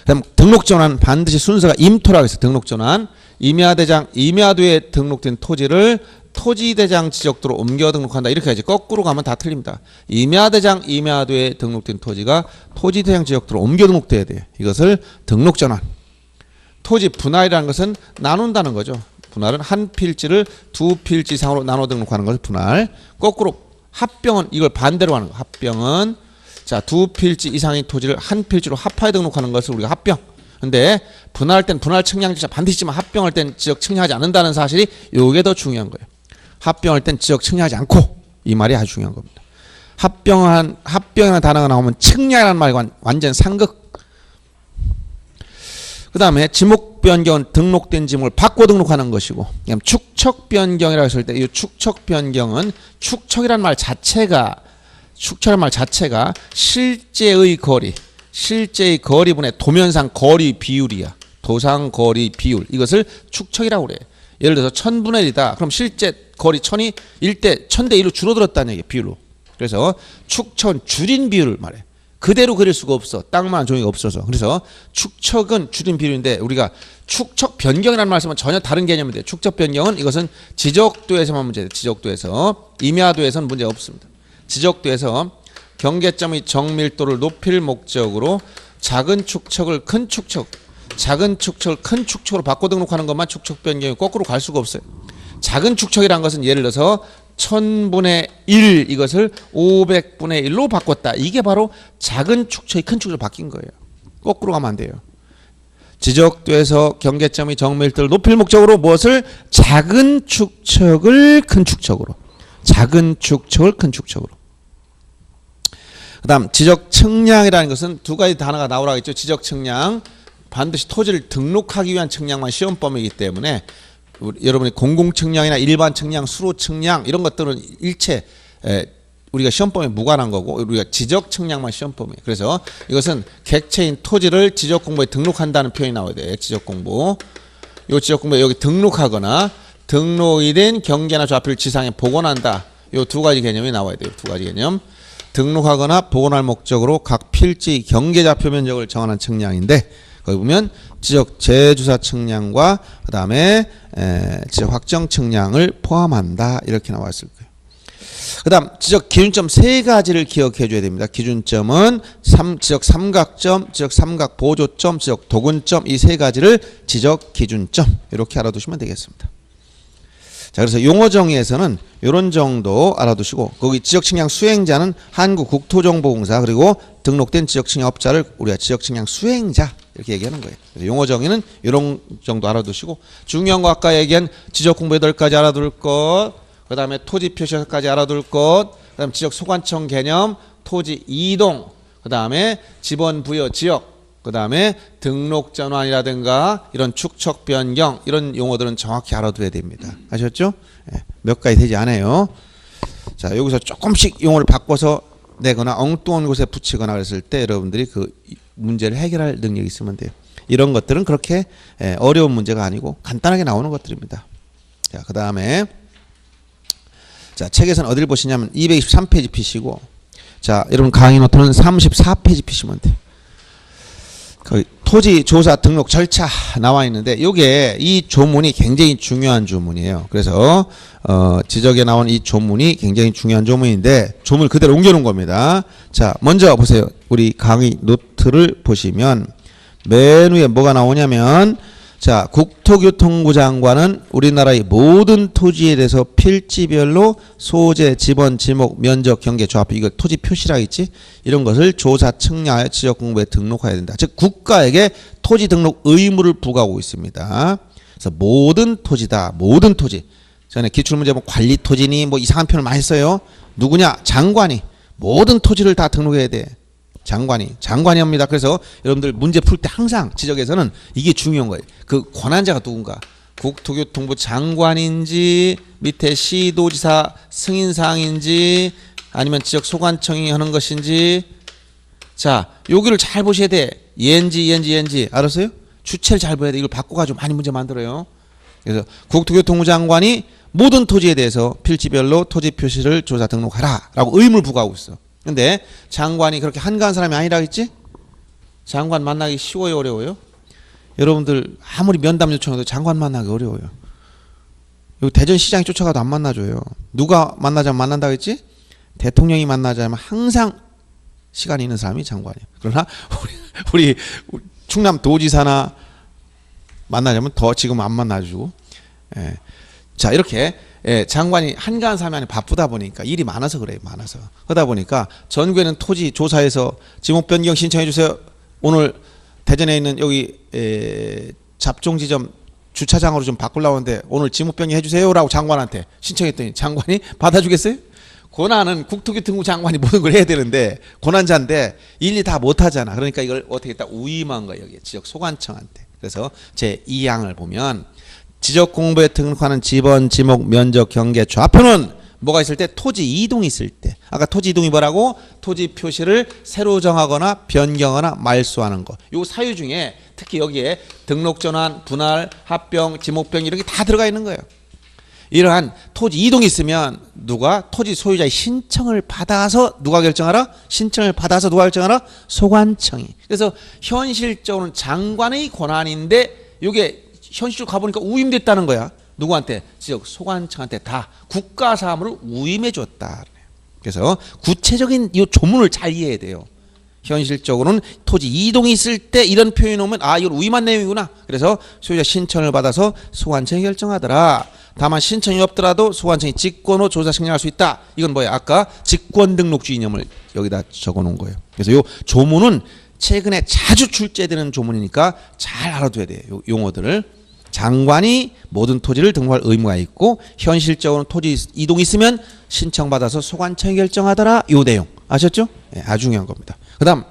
그다음 등록 전환 반드시 순서가 임토라고 해서 등록 전환 임야대장 임야도에 등록된 토지를 토지대장 지적도로 옮겨 등록한다. 이렇게 해야지. 거꾸로 가면 다 틀립니다. 임야대장 임야도에 등록된 토지가 토지대장 지적도로 옮겨 등록돼야 돼요. 이것을 등록 전환. 토지 분할이라는 것은 나눈다는 거죠. 분할은 한 필지를 두 필지 이상으로 나눠 등록하는 것을 분할. 거꾸로 합병은 이걸 반대로 하는 거. 합병은 자, 두 필지 이상의 토지를 한 필지로 합하여 등록하는 것을 우리가 합병. 근데 분할할 땐 분할 측량지자 반드시 있지만 합병할 땐 지역 측량하지 않는다는 사실이 요게 더 중요한 거예요. 합병할 땐 지역 측량하지 않고 이 말이 아주 중요한 겁니다. 합병이라는 단어가 나오면 측량이라는 말과 완전 상극. 그 다음에 지목 변경은 등록된 지목을 바꿔 등록하는 것이고 축척 변경이라고 했을 때 이 축척 변경은 축척이라는 말 자체가 축척이란 말 자체가 실제의 거리분의 도면상 거리 비율이야. 도상 거리 비율. 이것을 축척이라고 그래. 예를 들어서 1000분의 1이다. 그럼 실제 거리 1000이 1000대 1로 줄어들었다는 얘기야. 비율로. 그래서 축척은 줄인 비율을 말해. 그대로 그릴 수가 없어. 땅만 종이가 없어서. 그래서 축척은 줄인 비율인데 우리가 축척 변경이라는 말씀은 전혀 다른 개념인데 축척 변경은 이것은 지적도에서만 문제돼. 지적도에서. 임야도에서는 문제가 없습니다. 지적도에서 경계점의 정밀도를 높일 목적으로 작은 축척을 큰 축척, 작은 축척을 큰 축척으로 바꿔 등록하는 것만 축척 변경이 거꾸로 갈 수가 없어요. 작은 축척이라는 것은 예를 들어서 1000분의 1 이것을 500분의 1로 바꿨다. 이게 바로 작은 축척이 큰 축척으로 바뀐 거예요. 거꾸로 가면 안 돼요. 지적도에서 경계점의 정밀도를 높일 목적으로 무엇을? 작은 축척을 큰 축척으로. 작은 축척을 큰 축척으로. 그 다음 지적 측량이라는 것은 두 가지 단어가 나오라고 했죠. 지적 측량. 반드시 토지를 등록하기 위한 측량만 시험 범위이기 때문에 여러분이 공공 측량이나 일반 측량, 수로 측량 이런 것들은 일체 우리가 시험 범위에 무관한 거고 우리가 지적 측량만 시험 범위예요. 그래서 이것은 객체인 토지를 지적 공부에 등록한다는 표현이 나와야 돼요. 지적 공부. 요 지적 공부에 여기 등록하거나 등록이 된 경계나 좌표를 지상에 복원한다. 요 두 가지 개념이 나와야 돼요. 두 가지 개념. 등록하거나 복원할 목적으로 각 필지 경계 좌표 면적을 정하는 측량인데 거기 보면 지적 재주사 측량과 그 다음에 지적 확정 측량을 포함한다 이렇게 나와 있을 거예요. 그 다음 지적 기준점 세 가지를 기억해 줘야 됩니다. 기준점은 지적 삼각점, 지적 삼각 보조점, 지적 도근점 이 세 가지를 지적 기준점 이렇게 알아두시면 되겠습니다. 자, 그래서 용어 정의에서는 이런 정도 알아두시고 거기 지적 측량 수행자는 한국국토정보공사 그리고 등록된 지적 측량업자를 우리가 지적 측량 수행자 이렇게 얘기하는 거예요. 그래서 용어 정의는 이런 정도 알아두시고 중요한 거 아까 얘기한 지적 공부 8가지 알아둘 것, 그 다음에 토지 표시 6가지 알아둘 것, 그 다음에 지적 소관청 개념, 토지 이동, 그 다음에 지번 부여 지역, 그 다음에 등록 전환이라든가 이런 축척 변경 이런 용어들은 정확히 알아둬야 됩니다. 아셨죠? 몇 가지 되지 않아요. 자, 여기서 조금씩 용어를 바꿔서 내거나 엉뚱한 곳에 붙이거나 그랬을 때 여러분들이 그 문제를 해결할 능력이 있으면 돼요. 이런 것들은 그렇게 어려운 문제가 아니고 간단하게 나오는 것들입니다. 자, 그 다음에 자, 책에서는 어디를 보시냐면 223페이지 피시고 자, 여러분 강의 노트는 34페이지 피시면 돼요. 토지 조사 등록 절차 나와 있는데 요게 이 조문이 굉장히 중요한 조문이에요. 그래서 지적에 나온 이 조문이 굉장히 중요한 조문인데 조문을 그대로 옮겨 놓은 겁니다. 자, 먼저 보세요. 우리 강의 노트를 보시면 맨 위에 뭐가 나오냐면 자, 국토교통부 장관은 우리나라의 모든 토지에 대해서 필지별로 소재, 지번, 지목, 면적, 경계, 좌표 이거 토지 표시라 있지? 이런 것을 조사, 측량하여 지적 공부에 등록해야 된다. 즉 국가에게 토지 등록 의무를 부과하고 있습니다. 그래서 모든 토지다. 모든 토지. 전에 기출문제 뭐 관리 토지니 뭐 이상한 표현을 많이 써요. 누구냐? 장관이 모든 토지를 다 등록해야 돼. 장관이 합니다. 그래서 여러분들 문제 풀 때 항상 지적에서는 이게 중요한 거예요. 그 권한자가 누군가? 국토교통부 장관인지 밑에 시도지사 승인사항인지 아니면 지적소관청이 하는 것인지 자, 여기를 잘 보셔야 돼. 얘인지 알았어요? 주체를 잘 봐야 돼. 이걸 바꿔가지고 많이 문제 만들어요. 그래서 국토교통부 장관이 모든 토지에 대해서 필지별로 토지 표시를 조사 등록하라 라고 의무를 부과하고 있어. 근데 장관이 그렇게 한가한 사람이 아니라 했지? 장관 만나기 쉬워요, 어려워요? 여러분들 아무리 면담 요청해도 장관 만나기 어려워요. 여기 대전시장이 쫓아가도 안 만나줘요. 누가 만나자면 만난다고 했지? 대통령이 만나자면 항상 시간이 있는 사람이 장관이에요. 그러나 우리 충남도지사나 만나자면 더 지금 안 만나주고 자, 이렇게 장관이 한가한 사람이 아니라 바쁘다 보니까 일이 많아서 그래요. 많아서. 그러다 보니까 전국에는 토지 조사해서 지목 변경 신청해 주세요. 오늘 대전에 있는 여기 잡종지점 주차장으로 좀 바꾸려고 하는데 오늘 지목 변경 해주세요라고 장관한테 신청했더니 장관이 받아주겠어요? 권한은 국토교통부 장관이 모든 걸 해야 되는데 권한자인데 일이 다 못하잖아. 그러니까 이걸 어떻게 했다? 위임한 거예요. 여기 지적 소관청한테. 그래서 제 2항을 보면 지적 공부에 등록하는 지번, 지목, 면적, 경계, 좌표는 뭐가 있을 때? 토지 이동이 있을 때. 아까 토지 이동이 뭐라고? 토지 표시를 새로 정하거나 변경하거나 말소하는 거. 요 사유 중에 특히 여기에 등록 전환, 분할, 합병, 지목병 이런 게 다 들어가 있는 거예요. 이러한 토지 이동이 있으면 누가 토지 소유자의 신청을 받아서 누가 결정하라? 신청을 받아서 누가 결정하라? 소관청이. 그래서 현실적으로는 장관의 권한인데 이게 현실적으로 가보니까 우임됐다는 거야. 누구한테? 지역 소관청한테 다 국가 사무를 우임해 줬다. 그래서 구체적인 이 조문을 잘 이해해야 돼요. 현실적으로는 토지 이동이 있을 때 이런 표현이 오면 아 이건 우임한 내용이구나. 그래서 소유자 신청을 받아서 소관청이 결정하더라. 다만 신청이 없더라도 소관청이 직권으로 조사 승인할 수 있다. 이건 뭐야? 아까 직권등록주 이념을 여기다 적어놓은 거예요. 그래서 이 조문은 최근에 자주 출제되는 조문이니까 잘 알아둬야 돼요. 요 용어들을. 장관이 모든 토지를 등록할 의무가 있고 현실적으로 토지 이동이 있으면 신청받아서 소관청이 결정하더라. 요 내용 아셨죠? 네, 아주 중요한 겁니다. 그 다음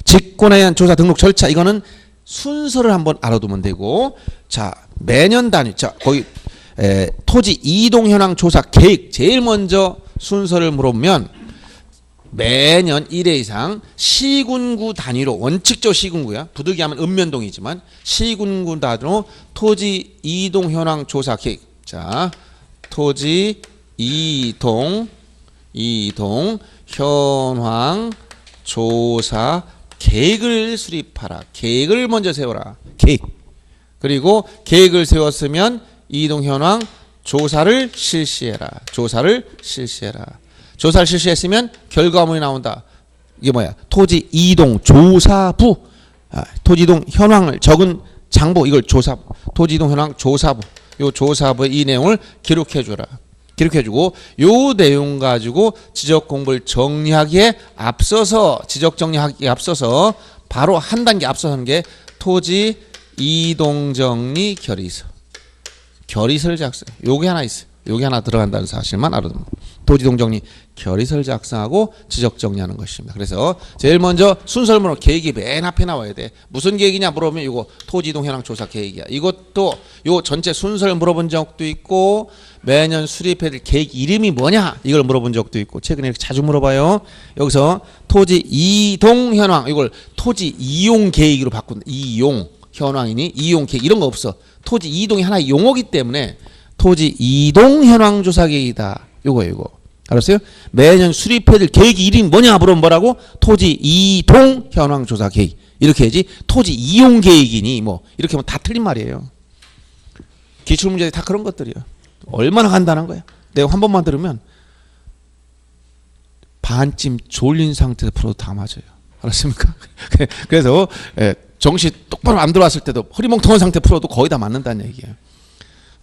직권에 의한 조사 등록 절차 이거는 순서를 한번 알아두면 되고 자 매년 단위 자 거기 토지 이동 현황 조사 계획 제일 먼저 순서를 물어보면 매년 1회 이상 시군구 단위로 원칙적 시군구야. 부득이하면 읍면동이지만 시군구 단위로 토지 이동 현황 조사 계획. 자, 토지 이동 현황 조사 계획을 수립하라. 계획을 먼저 세워라. 계획. 그리고 계획을 세웠으면 이동 현황 조사를 실시해라. 조사를 실시해라. 조사를 실시했으면 결과물이 나온다. 이게 뭐야? 토지 이동 조사부. 토지 이동 현황을 적은 장부 이걸 조사부. 토지 이동 현황 조사부. 요 조사부의 이 내용을 기록해 주라. 기록해 주고 요 내용 가지고 지적 공부를 정리하기에 앞서서 지적 정리하기에 앞서서 바로 한 단계 앞서는 게 토지 이동 정리 결의서. 결의서를 작성. 요게 하나 있어요. 요게 하나 들어간다는 사실만 알아두면 토지이동 정리 결의서를 작성하고 지적 정리하는 것입니다. 그래서 제일 먼저 순서를 물어 계획이 맨 앞에 나와야 돼. 무슨 계획이냐 물어보면 이거 토지이동 현황 조사 계획이야. 이것도 요 전체 순서를 물어본 적도 있고 매년 수립해야 될 계획 이름이 뭐냐 이걸 물어본 적도 있고 최근에 이렇게 자주 물어봐요. 여기서 토지 이동 현황 이걸 토지 이용 계획으로 바꾼다. 이용 현황이니 이용 계획 이런 거 없어. 토지 이동이 하나의 용어기 때문에 토지 이동 현황 조사 계획이다. 요거예요, 이거. 알았어요? 매년 수립해야 될 계획이 이름이 뭐냐 물으면 뭐라고? 토지 이동 현황 조사 계획. 이렇게 해야지. 토지 이용 계획이니 뭐 이렇게 하면 다 틀린 말이에요. 기출 문제들이 다 그런 것들이야. 얼마나 간단한 거야. 내가 한 번만 들으면 반쯤 졸린 상태에서 풀어도 다 맞아요. 알았습니까? 그래서 정신 똑바로 안 들어왔을 때도 허리멍텅한 상태 풀어도 거의 다 맞는다는 얘기예요.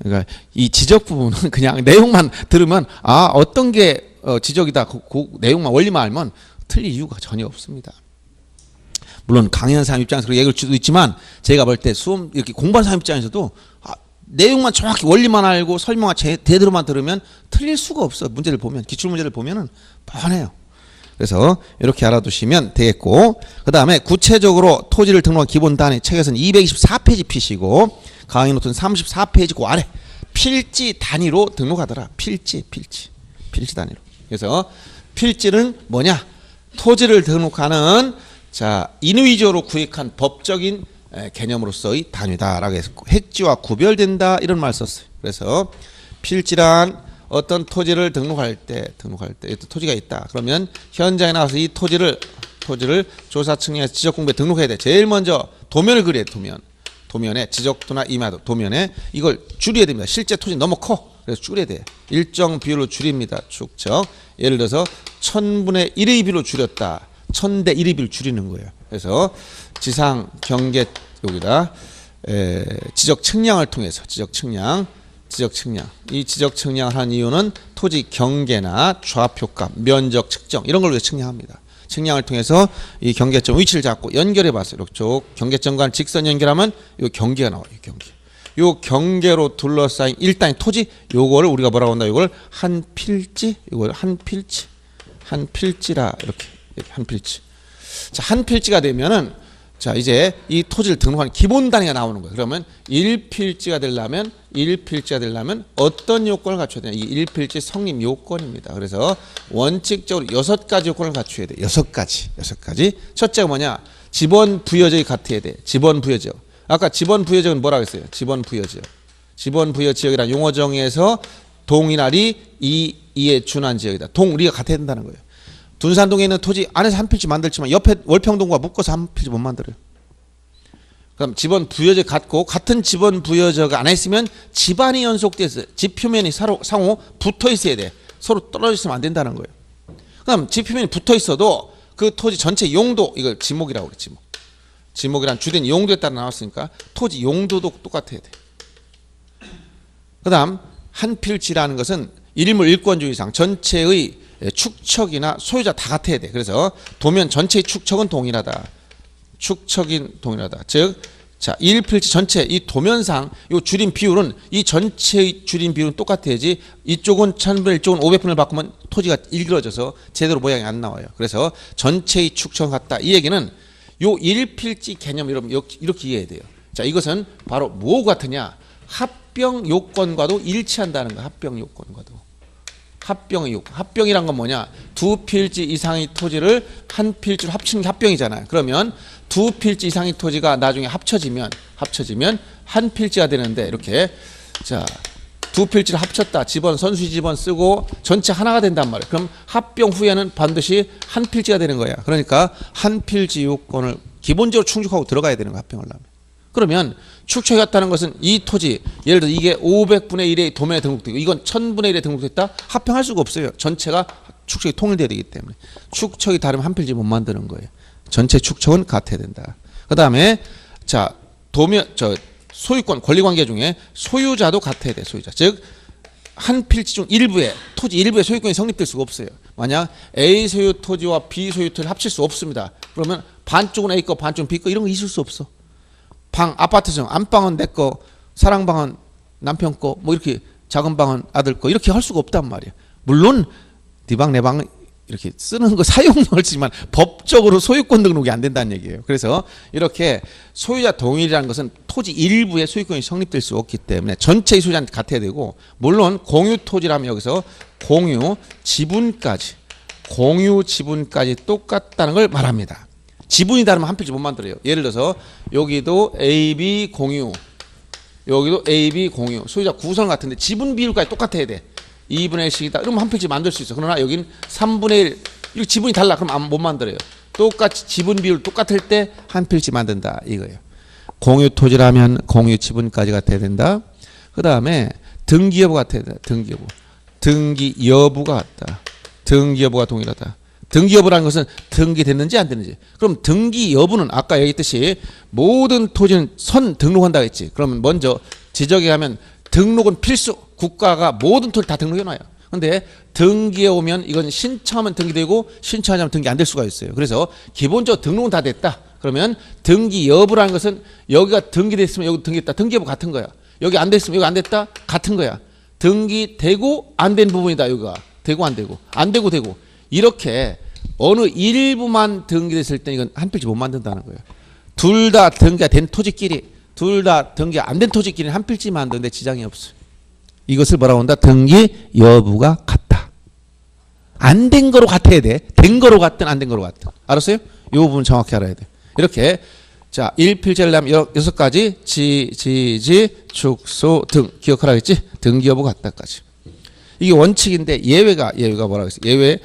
그러니까 이 지적 부분은 그냥 내용만 들으면 아 어떤 게 지적이다 그 내용만 원리만 알면 틀릴 이유가 전혀 없습니다. 물론 강의하는 사람 입장에서 그렇게 얘기할 수도 있지만 제가 볼 때 수업 이렇게 공부하는 사람 입장에서도 내용만 정확히 원리만 알고 설명을 제대로만 들으면 틀릴 수가 없어. 문제를 보면 기출 문제를 보면은 뻔해요. 그래서 이렇게 알아두시면 되겠고 그 다음에 구체적으로 토지를 등록한 기본 단위 책에서는 224페이지 피시고 강의 노트는 34페이지 그 아래 필지 단위로 등록하더라. 필지 단위로. 그래서 필지는 뭐냐? 토지를 등록하는 자 인위적으로 구획한 법적인 개념으로서의 단위다라고 해서 획지와 구별된다 이런 말 썼어요. 그래서 필지란 어떤 토지를 등록할 때 토지가 있다. 그러면 현장에 나와서 이 토지를 조사 측량해서 지적 공부에 등록해야 돼. 제일 먼저 도면을 그려야 돼. 도면에 지적도나 임야도 도면에 이걸 줄여야 됩니다. 실제 토지 너무 커. 그래서 줄여야 돼. 일정 비율로 줄입니다. 축적. 예를 들어서 1000분의 1의 비율로 줄였다. 1000대 1의 비율 줄이는 거예요. 그래서 지상 경계 여기다 지적 측량을 통해서 지적 측량 이 지적 측량을 한 이유는 토지 경계나 좌표값 면적 측정 이런 걸 위해서 측량합니다. 측량을 통해서 이 경계점 위치를 잡고 연결해 봤어요. 이쪽 경계점과 직선 연결하면 이 경계가 나와요. 이 경계로 둘러싸인 일단의 토지 요거를 우리가 뭐라고 한다. 이걸 한 필지라 이렇게 한 필지. 자, 한 필지가 되면은 자, 이제 이 토지를 등록하는 기본 단위가 나오는 거예요. 그러면 일필지가 되려면 어떤 요건을 갖춰야 되냐? 이 일필지 성립 요건입니다. 그래서 원칙적으로 6가지 요건을 갖춰야 돼. 6가지. 첫째가 뭐냐? 지번 부여적이 같아야 돼. 지번 부여적. 아까 지번 부여적은 뭐라고 했어요? 지번 부여적. 지번 부여 지역이란 용어 정의에서 동이날이 이에 준한 지역이다. 동리가 같아야 된다는 거예요. 둔산동에 있는 토지 안에서 한 필지 만들지만 옆에 월평동과 묶어서 한 필지 못 만들어요. 그럼 지번 부여적 같고 같은 지번 부여적 안에 있으면 집안이 연속돼서 집 표면이 상호 붙어 있어야 돼. 서로 떨어져 있으면 안 된다는 거예요. 그럼 집 표면이 붙어 있어도 그 토지 전체 용도, 이걸 지목이라고 그래. 지목이란 주된 용도에 따라 나왔으니까 토지 용도도 똑같아야 돼. 그 다음 한 필지라는 것은 일물 일권주 이상 전체의 축척이나 소유자 다 같아야 돼. 그래서 도면 전체의 축척은 동일하다. 즉, 자, 1필지 전체 이 도면상 이 줄임 비율은 이 전체의 줄임 비율은 똑같아야지 이쪽은 1000분의 이쪽은 500분을 바꾸면 토지가 일그러져서 제대로 모양이 안 나와요. 그래서 전체의 축척은 같다. 이 얘기는 요 1필지 개념 이렇게 이해해야 돼요. 자, 이것은 바로 뭐가 같으냐? 합병 요건과도 일치한다는 거. 합병 요건과도. 합병의 요건. 합병이란 건 뭐냐? 두 필지 이상의 토지를 한 필지로 합치는 게 합병이잖아요. 그러면 두 필지 이상의 토지가 나중에 합쳐지면 한 필지가 되는데 이렇게 자, 두 필지를 합쳤다. 선수의 지번 쓰고 전체 하나가 된단 말이에요. 그럼 합병 후에는 반드시 한 필지가 되는 거야. 그러니까 한 필지 요건을 기본적으로 충족하고 들어가야 되는 거야. 합병을 하면. 그러면 축척이 같다는 것은 이 토지 예를 들어 이게 500분의 1의 도면에 등록되고 이건 1000분의 1에 등록됐다? 합병할 수가 없어요. 전체가 축척이 통일돼야 되기 때문에. 축척이 다르면 한 필지 못 만드는 거예요. 전체 축척은 같아야 된다. 그 다음에 자, 소유권 권리관계 중에 소유자도 같아야 돼. 소유자. 즉 한 필지 중 토지 일부에 소유권이 성립될 수가 없어요. 만약 A 소유 토지와 B 소유 토지를 합칠 수 없습니다. 그러면 반쪽은 A 거 반쪽은 B 거 이런 거 있을 수 없어. 아파트죠. 안방은 내 거, 사랑방은 남편 거, 뭐 이렇게 작은 방은 아들 거 이렇게 할 수가 없단 말이에요. 물론 네 방 내 방 이렇게 쓰는 거 사용은 하지만 법적으로 소유권 등록이 안 된다는 얘기예요. 그래서 이렇게 소유자 동일이라는 것은 토지 일부의 소유권이 성립될 수 없기 때문에 전체의 소유자는 같아야 되고 물론 공유 토지라면 여기서 공유 지분까지 똑같다는 걸 말합니다. 지분이 다르면 한 필지 못 만들어요. 예를 들어서 여기도 AB 공유, 여기도 AB 공유, 소유자 구성 같은데 지분 비율까지 똑같아야 돼. 2분의 1씩이다. 그러면 한 필지 만들 수 있어. 그러나 여긴 3분의 1, 이거 지분이 달라. 그럼 못 만들어요. 똑같이 지분 비율 똑같을 때 한 필지 만든다. 이거예요. 공유 토지라면 공유 지분까지 같아야 된다. 그 다음에 등기 여부 같아야 된다. 등기 여부. 등기 여부가 같다. 등기 여부가 동일하다. 등기 여부라는 것은 등기됐는지 안 됐는지. 그럼 등기 여부는 아까 얘기했듯이 모든 토지는 선 등록한다고 했지. 그러면 먼저 지적에 가면 등록은 필수. 국가가 모든 토지 다 등록해놔요. 근데 등기에 오면 이건 신청하면 등기되고 신청하지 않으면 등기 안 될 수가 있어요. 그래서 기본적으로 등록은 다 됐다. 그러면 등기 여부라는 것은 여기가 등기됐으면 여기 등기됐다. 등기 여부 같은 거야. 여기 안 됐으면 여기 안 됐다. 같은 거야. 등기되고 안 된 부분이다. 여기가 되고 안 되고 안 되고 되고 이렇게 어느 일부만 등기됐을 때 이건 한 필지 못 만든다는 거예요. 둘 다 등기가 된 토지끼리 둘 다 등기 안 된 토지끼리는 한 필지 만드는데 지장이 없어요. 이것을 뭐라고 한다? 등기 여부가 같다. 안 된 거로 같아야 돼. 된 거로 같든 안 된 거로 같든. 알았어요? 이 부분 정확히 알아야 돼. 이렇게 자 1필지를 하면 6가지 지, 축소, 등 기억하라 했지? 등기 여부 같다까지. 이게 원칙인데 예외가 뭐라고 했어요?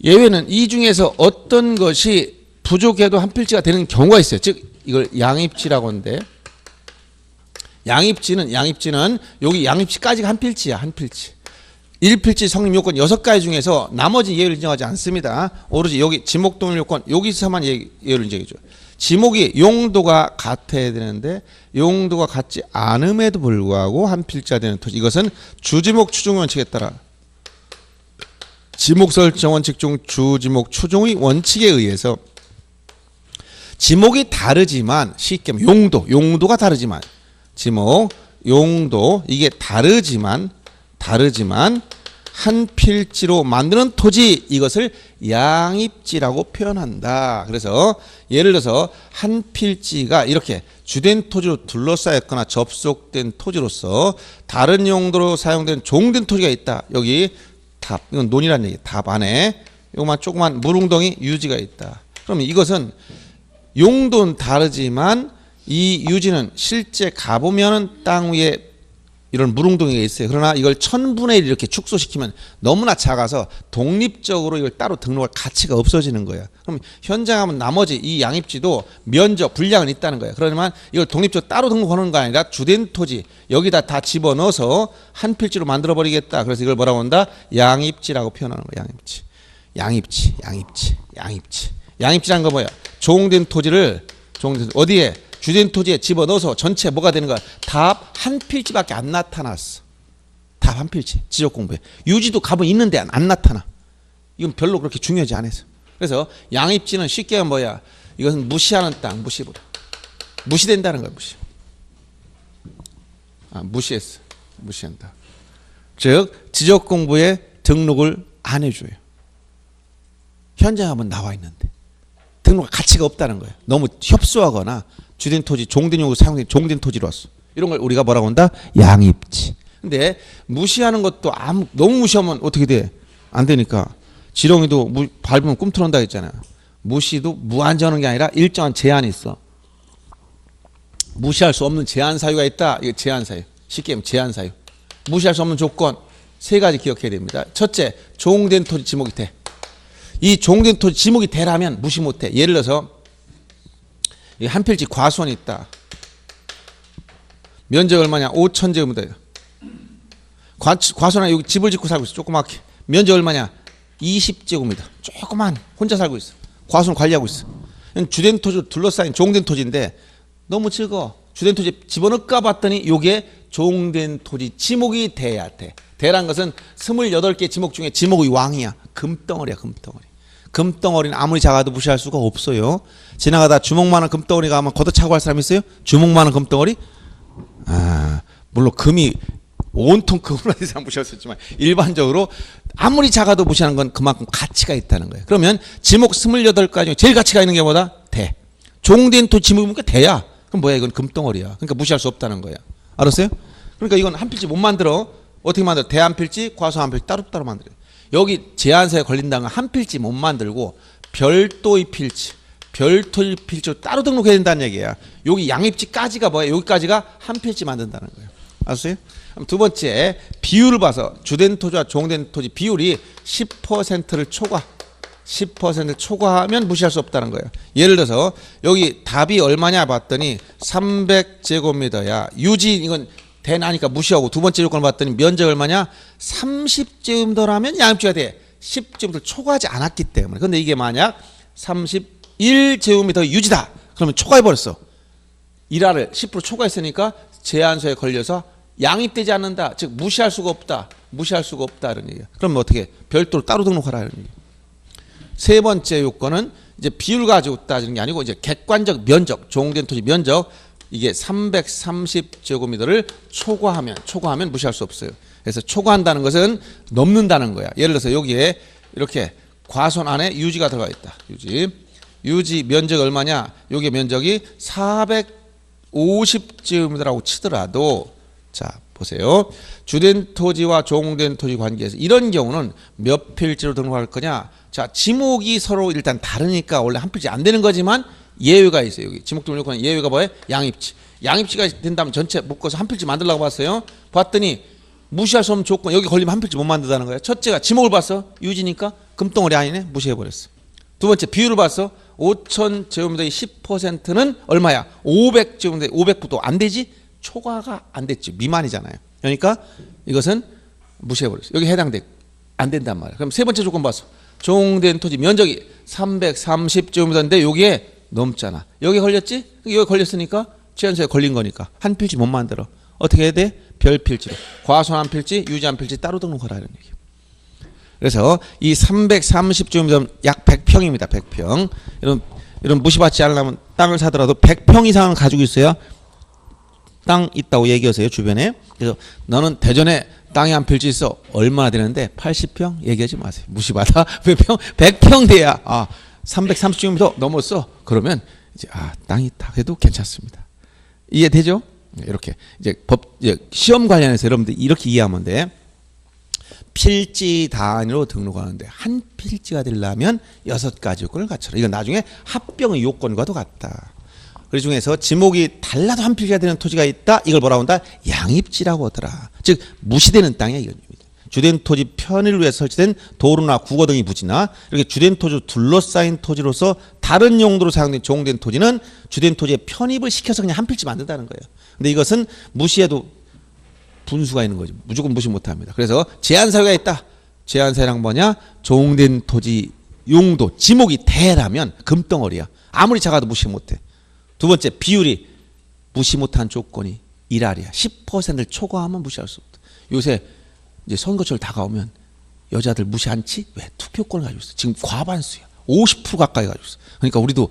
예외는 이 중에서 어떤 것이 부족해도 한 필지가 되는 경우가 있어요. 즉 이걸 양입지라고 하는데 양입지는 여기 양입지까지가 한 필지야. 한 필지. 1필지 성립 요건 6가지 중에서 나머지 예외를 인정하지 않습니다. 오로지 여기 지목 동일 요건 여기서만 예외를 인정해줘. 지목이 용도가 같아야 되는데 용도가 같지 않음에도 불구하고 한 필지가 되는 토지. 이것은 주지목 추종 원칙에 따라 지목 설정 원칙 중 주지목 추종의 원칙에 의해서 지목이 다르지만 쉽게 말하면 용도가 다르지만 지목, 용도 이게 다르지만 한 필지로 만드는 토지, 이것을 양입지라고 표현한다. 그래서 예를 들어서 한 필지가 이렇게 주된 토지로 둘러싸였거나 접속된 토지로서 다른 용도로 사용된 종된 토지가 있다. 여기 답, 이건 논이라는 얘기. 답 안에 요만 조그만 물웅덩이 유지가 있다. 그럼 이것은 용도는 다르지만 이 유지는 실제 가보면은 땅 위에 이런 물웅덩이가 있어요. 그러나 이걸 1000분의 1 이렇게 축소시키면 너무나 작아서 독립적으로 이걸 따로 등록할 가치가 없어지는 거야. 그럼 현장 하면 나머지 이 양입지도 면적, 분량은 있다는 거야. 그러지만 이걸 독립적으로 따로 등록하는 거 아니라 주된 토지 여기다 다 집어넣어서 한 필지로 만들어 버리겠다. 그래서 이걸 뭐라고 한다? 양입지라고 표현하는 거야. 양입지. 양입지, 양입지, 양입지. 양입지라는 거 뭐야? 종된 토지를 어디에? 주된 토지에 집어넣어서 전체 뭐가 되는 거야? 답 한 필지밖에 안 나타났어. 답 한 필지. 지적 공부에. 유지도 값은 있는데 안 나타나. 이건 별로 그렇게 중요하지 않아서. 그래서 양입지는 쉽게 하면 뭐야? 이것은 무시하는 땅, 무시해버려. 무시된다는 거야, 무시. 무시했어. 무시한다. 즉, 지적 공부에 등록을 안 해줘요. 현장 한번 나와 있는데. 등록 가치가 없다는 거예요. 너무 협소하거나 주된 토지, 종된 용으로 사용된 종된 토지로 왔어. 이런 걸 우리가 뭐라고 한다? 양입지. 근데 무시하는 것도 너무 무시하면 어떻게 돼? 안 되니까. 지렁이도 밟으면 꿈틀어온다 했잖아요. 무시도 무한정하는 게 아니라 일정한 제한이 있어. 무시할 수 없는 제한 사유가 있다. 이게 제한 사유. 쉽게 하면 제한 사유. 무시할 수 없는 조건 3가지 기억해야 됩니다. 첫째, 종된 토지 지목이 돼. 이 종된 토지 지목이 되라면 무시 못해. 예를 들어서 한 필지 과수원이 있다. 면적 얼마냐? 5,000제곱미터예요. 과수원에 여기 집을 짓고 살고 있어. 조그맣게. 면적 얼마냐? 20제곱미터. 조그만 혼자 살고 있어. 과수원 관리하고 있어. 주된 토지로 둘러싸인 종된 토지인데 너무 적어. 주된 토지 집어넣을까 봤더니 이게 종된 토지 지목이 돼야 돼. 대란 것은 28개 지목 중에 지목의 왕이야. 금덩어리야, 금덩어리. 금덩어리는 아무리 작아도 무시할 수가 없어요. 지나가다 주먹만한 금덩어리가 아마 걷어차고 할 사람 있어요? 주먹만한 금덩어리? 물론 금이 온통 금으로 이상 무시할 수 있지만 일반적으로 아무리 작아도 무시하는 건 그만큼 가치가 있다는 거예요. 그러면 지목 28가지 중에 제일 가치가 있는 게 뭐다? 대. 종된 토지 지목이 뭔가 대야. 그럼 뭐야? 이건 금덩어리야. 그러니까 무시할 수 없다는 거야. 알았어요? 그러니까 이건 한 필지 못 만들어. 어떻게 만들어? 대 한 필지, 과수 한 필지 따로따로 만들어요. 여기 제한사에 걸린다는 건 한 필지 못 만들고 별도의 필지, 별도의 필지로 따로 등록해야 된다는 얘기야. 여기 양입지까지가 뭐야? 여기까지가 한 필지 만든다는 거예요. 아셨어요? 그럼 두 번째, 비율을 봐서 주된 토지와 종된 토지 비율이 10%를 초과, 10%를 초과하면 무시할 수 없다는 거예요. 예를 들어서 여기 답이 얼마냐 봤더니 300제곱미터야. 유지 이건 대나니까 무시하고 두 번째 요건을 봤더니 면적 얼마냐? 30제곱미터라면 양입지가 돼. 10제곱미터를 초과하지 않았기 때문에. 근데 이게 만약 31제곱미터 유지다. 그러면 초과해버렸어. 1화를 10% 초과했으니까 제한소에 걸려서 양입되지 않는다. 즉 무시할 수가 없다. 무시할 수가 없다. 이런 얘기야. 그럼 어떻게? 별도로 따로 등록하라. 이런 얘기. 세 번째 요건은 이제 비율 가지고 따지는 게 아니고 이제 객관적 면적, 종된 토지 면적 이게 330제곱미터를 초과하면 무시할 수 없어요. 그래서 초과한다는 것은 넘는다는 거야. 예를 들어서 여기에 이렇게 과수원 안에 유지가 들어가 있다. 유지 면적 얼마냐? 여기 면적이 450제곱미터라고 치더라도 자 보세요. 주된 토지와 종된 토지 관계에서 이런 경우는 몇 필지로 등록할 거냐? 자 지목이 서로 일단 다르니까 원래 한 필지 안 되는 거지만 예외가 있어요. 여기 지목 등록하는 예외가 뭐예요? 양입지. 양입지가 된다면 전체 묶어서 한 필지 만들려고 봤어요. 봤더니 무시할 수 없는 조건 여기 걸리면 한 필지 못 만든다는 거예요. 첫째가 지목을 봤어. 유지니까 금덩어리 아니네. 무시해버렸어. 두 번째 비율을 봤어. 5,000제곱미터의 10%는 얼마야? 500제곱미터. 500부터 안 되지? 초과가 안 됐지. 미만이잖아요. 그러니까 이것은 무시해버렸어. 여기 해당돼. 안 된단 말이야. 그럼 세 번째 조건 봤어. 종된 토지 면적이 330제곱미터인데 여기에 넘잖아. 여기 걸렸지? 여기 걸렸으니까 제한소에 걸린 거니까 한 필지 못 만들어. 어떻게 해야 돼? 별 필지로. 과수원 한 필지, 유지 한 필지 따로 등록하라 이런 얘기. 그래서 이 330제곱미터 약 100평입니다. 100평. 이런 무시받지 않으려면 땅을 사더라도 100평 이상은 가지고 있어야 땅 있다고 얘기하세요. 주변에. 그래서 너는 대전에 땅에 한 필지 있어. 얼마나 되는데? 80평? 얘기하지 마세요. 무시받아. 몇 평? 100평 돼야. 330제곱미터 넘었어. 그러면 이제 땅이 다 해도 괜찮습니다. 이해되죠? 이렇게 이제 시험 관련해서 여러분들 이렇게 이해하면 돼. 필지 단위로 등록하는데 한 필지가 되려면 6가지 요건을 갖춰라. 이건 나중에 합병의 요건과도 같다. 그 중에서 지목이 달라도 한 필지가 되는 토지가 있다. 이걸 뭐라고 한다? 양입지라고 하더라. 즉 무시되는 땅이야 이겁니다. 주된 토지 편의를 위해 설치된 도로나 국어 등의 부지나 이렇게 주된 토지로 둘러싸인 토지로서 다른 용도로 사용된 종된 토지는 주된 토지에 편입을 시켜서 그냥 한 필지 만든다는 거예요. 근데 이것은 무시해도 분수가 있는 거죠. 무조건 무시 못합니다. 그래서 제한사유가 있다. 제한사유랑 뭐냐? 종된 토지 용도 지목이 대라면 금덩어리야. 아무리 작아도 무시 못해. 두 번째, 비율이 무시 못한 조건이 1할이야. 10%를 초과하면 무시할 수 없다. 요새 이제 선거철 다가오면 여자들 무시 않지? 왜? 투표권을 가지고 있어. 지금 과반수야. 50% 가까이 가지고 있어. 그러니까 우리도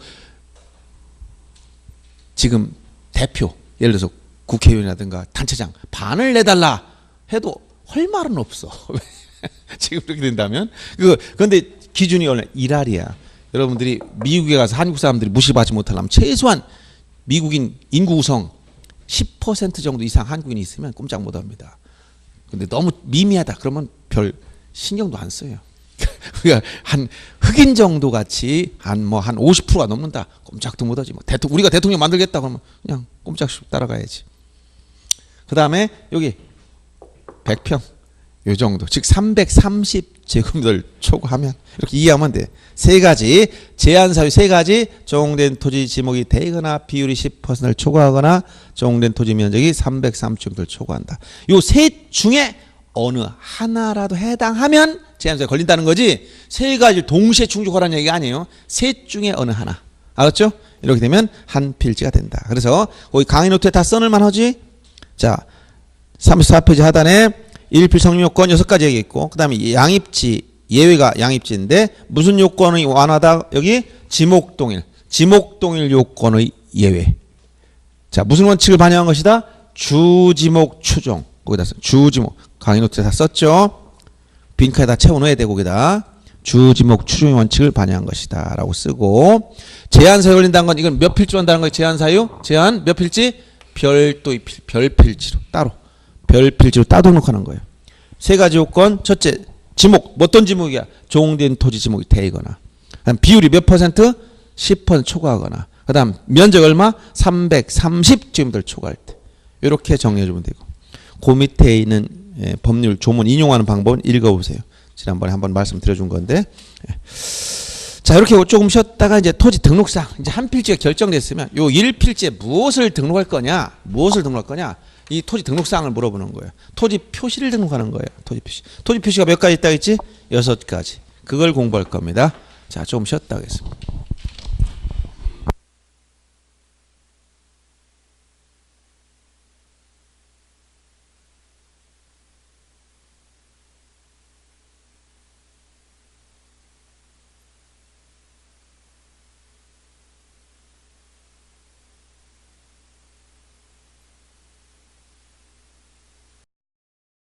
지금 대표, 예를 들어서 국회의원이라든가 단체장 반을 내달라 해도 할 말은 없어. 지금 그렇게 된다면. 그런데 기준이 원래 1할이야. 여러분들이 미국에 가서 한국 사람들이 무시받지 못하려면 최소한 미국인 인구 구성 10% 정도 이상 한국인이 있으면 꼼짝 못합니다. 근데 너무 미미하다 그러면 별 신경도 안 써요. 그러니까 한 흑인 정도 같이 한 50%가 넘는다. 꼼짝도 못하지. 우리가 대통령 만들겠다 그러면 그냥 꼼짝씩 따라가야지. 그 다음에 여기 100평 요 정도, 즉 330제곱미터를 초과하면 이렇게 이해하면 돼. 세 가지 제한사유, 세 가지 종된 토지 지목이 되거나 비율이 10%를 초과하거나 종된 토지 면적이 330제곱미터를 초과한다. 요 셋 중에 어느 하나라도 해당하면 제한사유에 걸린다는 거지. 세 가지를 동시에 충족하라는 얘기가 아니에요. 셋 중에 어느 하나. 알았죠? 이렇게 되면 한 필지가 된다. 그래서 거기 강의 노트에 다 써놓을만 하지. 자, 34페이지 하단에 1필 성립 요건 6가지 얘기 있고, 그 다음에 양입지, 예외가 양입지인데 무슨 요건이 완하다? 여기 지목동일 요건의 예외. 자, 무슨 원칙을 반영한 것이다? 주지목 추종. 거기다 써. 주지목. 강의 노트에 다 썼죠? 빈칸에 다 채워넣어야 돼. 거기다. 주지목 추종의 원칙을 반영한 것이다. 라고 쓰고, 제한사유 걸린다는 건 이건 몇 필지로 한다는 거예요? 제한사유? 제한 몇 필지? 별도의 별필지로 따로. 별필지로 따로 등록하는 거예요. 세 가지 요건. 첫째, 지목. 어떤 지목이야? 종된 토지 지목이 되거나. 그다음 비율이 몇 %? 10% 초과하거나. 그 다음 면적 얼마? 330제곱미터를 초과할 때. 이렇게 정리해주면 되고. 그 밑에 있는 법률 조문 인용하는 방법은 읽어보세요. 지난번에 한번 말씀드려준 건데. 자, 이렇게 조금 쉬었다가 이제 토지 등록상. 이제 한 필지가 결정됐으면 요 1필지에 무엇을 등록할 거냐? 이 토지 등록사항을 물어보는 거예요. 토지 표시를 등록하는 거예요. 토지 표시. 토지 표시가 몇 가지 있다 했지? 6가지. 그걸 공부할 겁니다. 자, 조금 쉬었다 하겠습니다.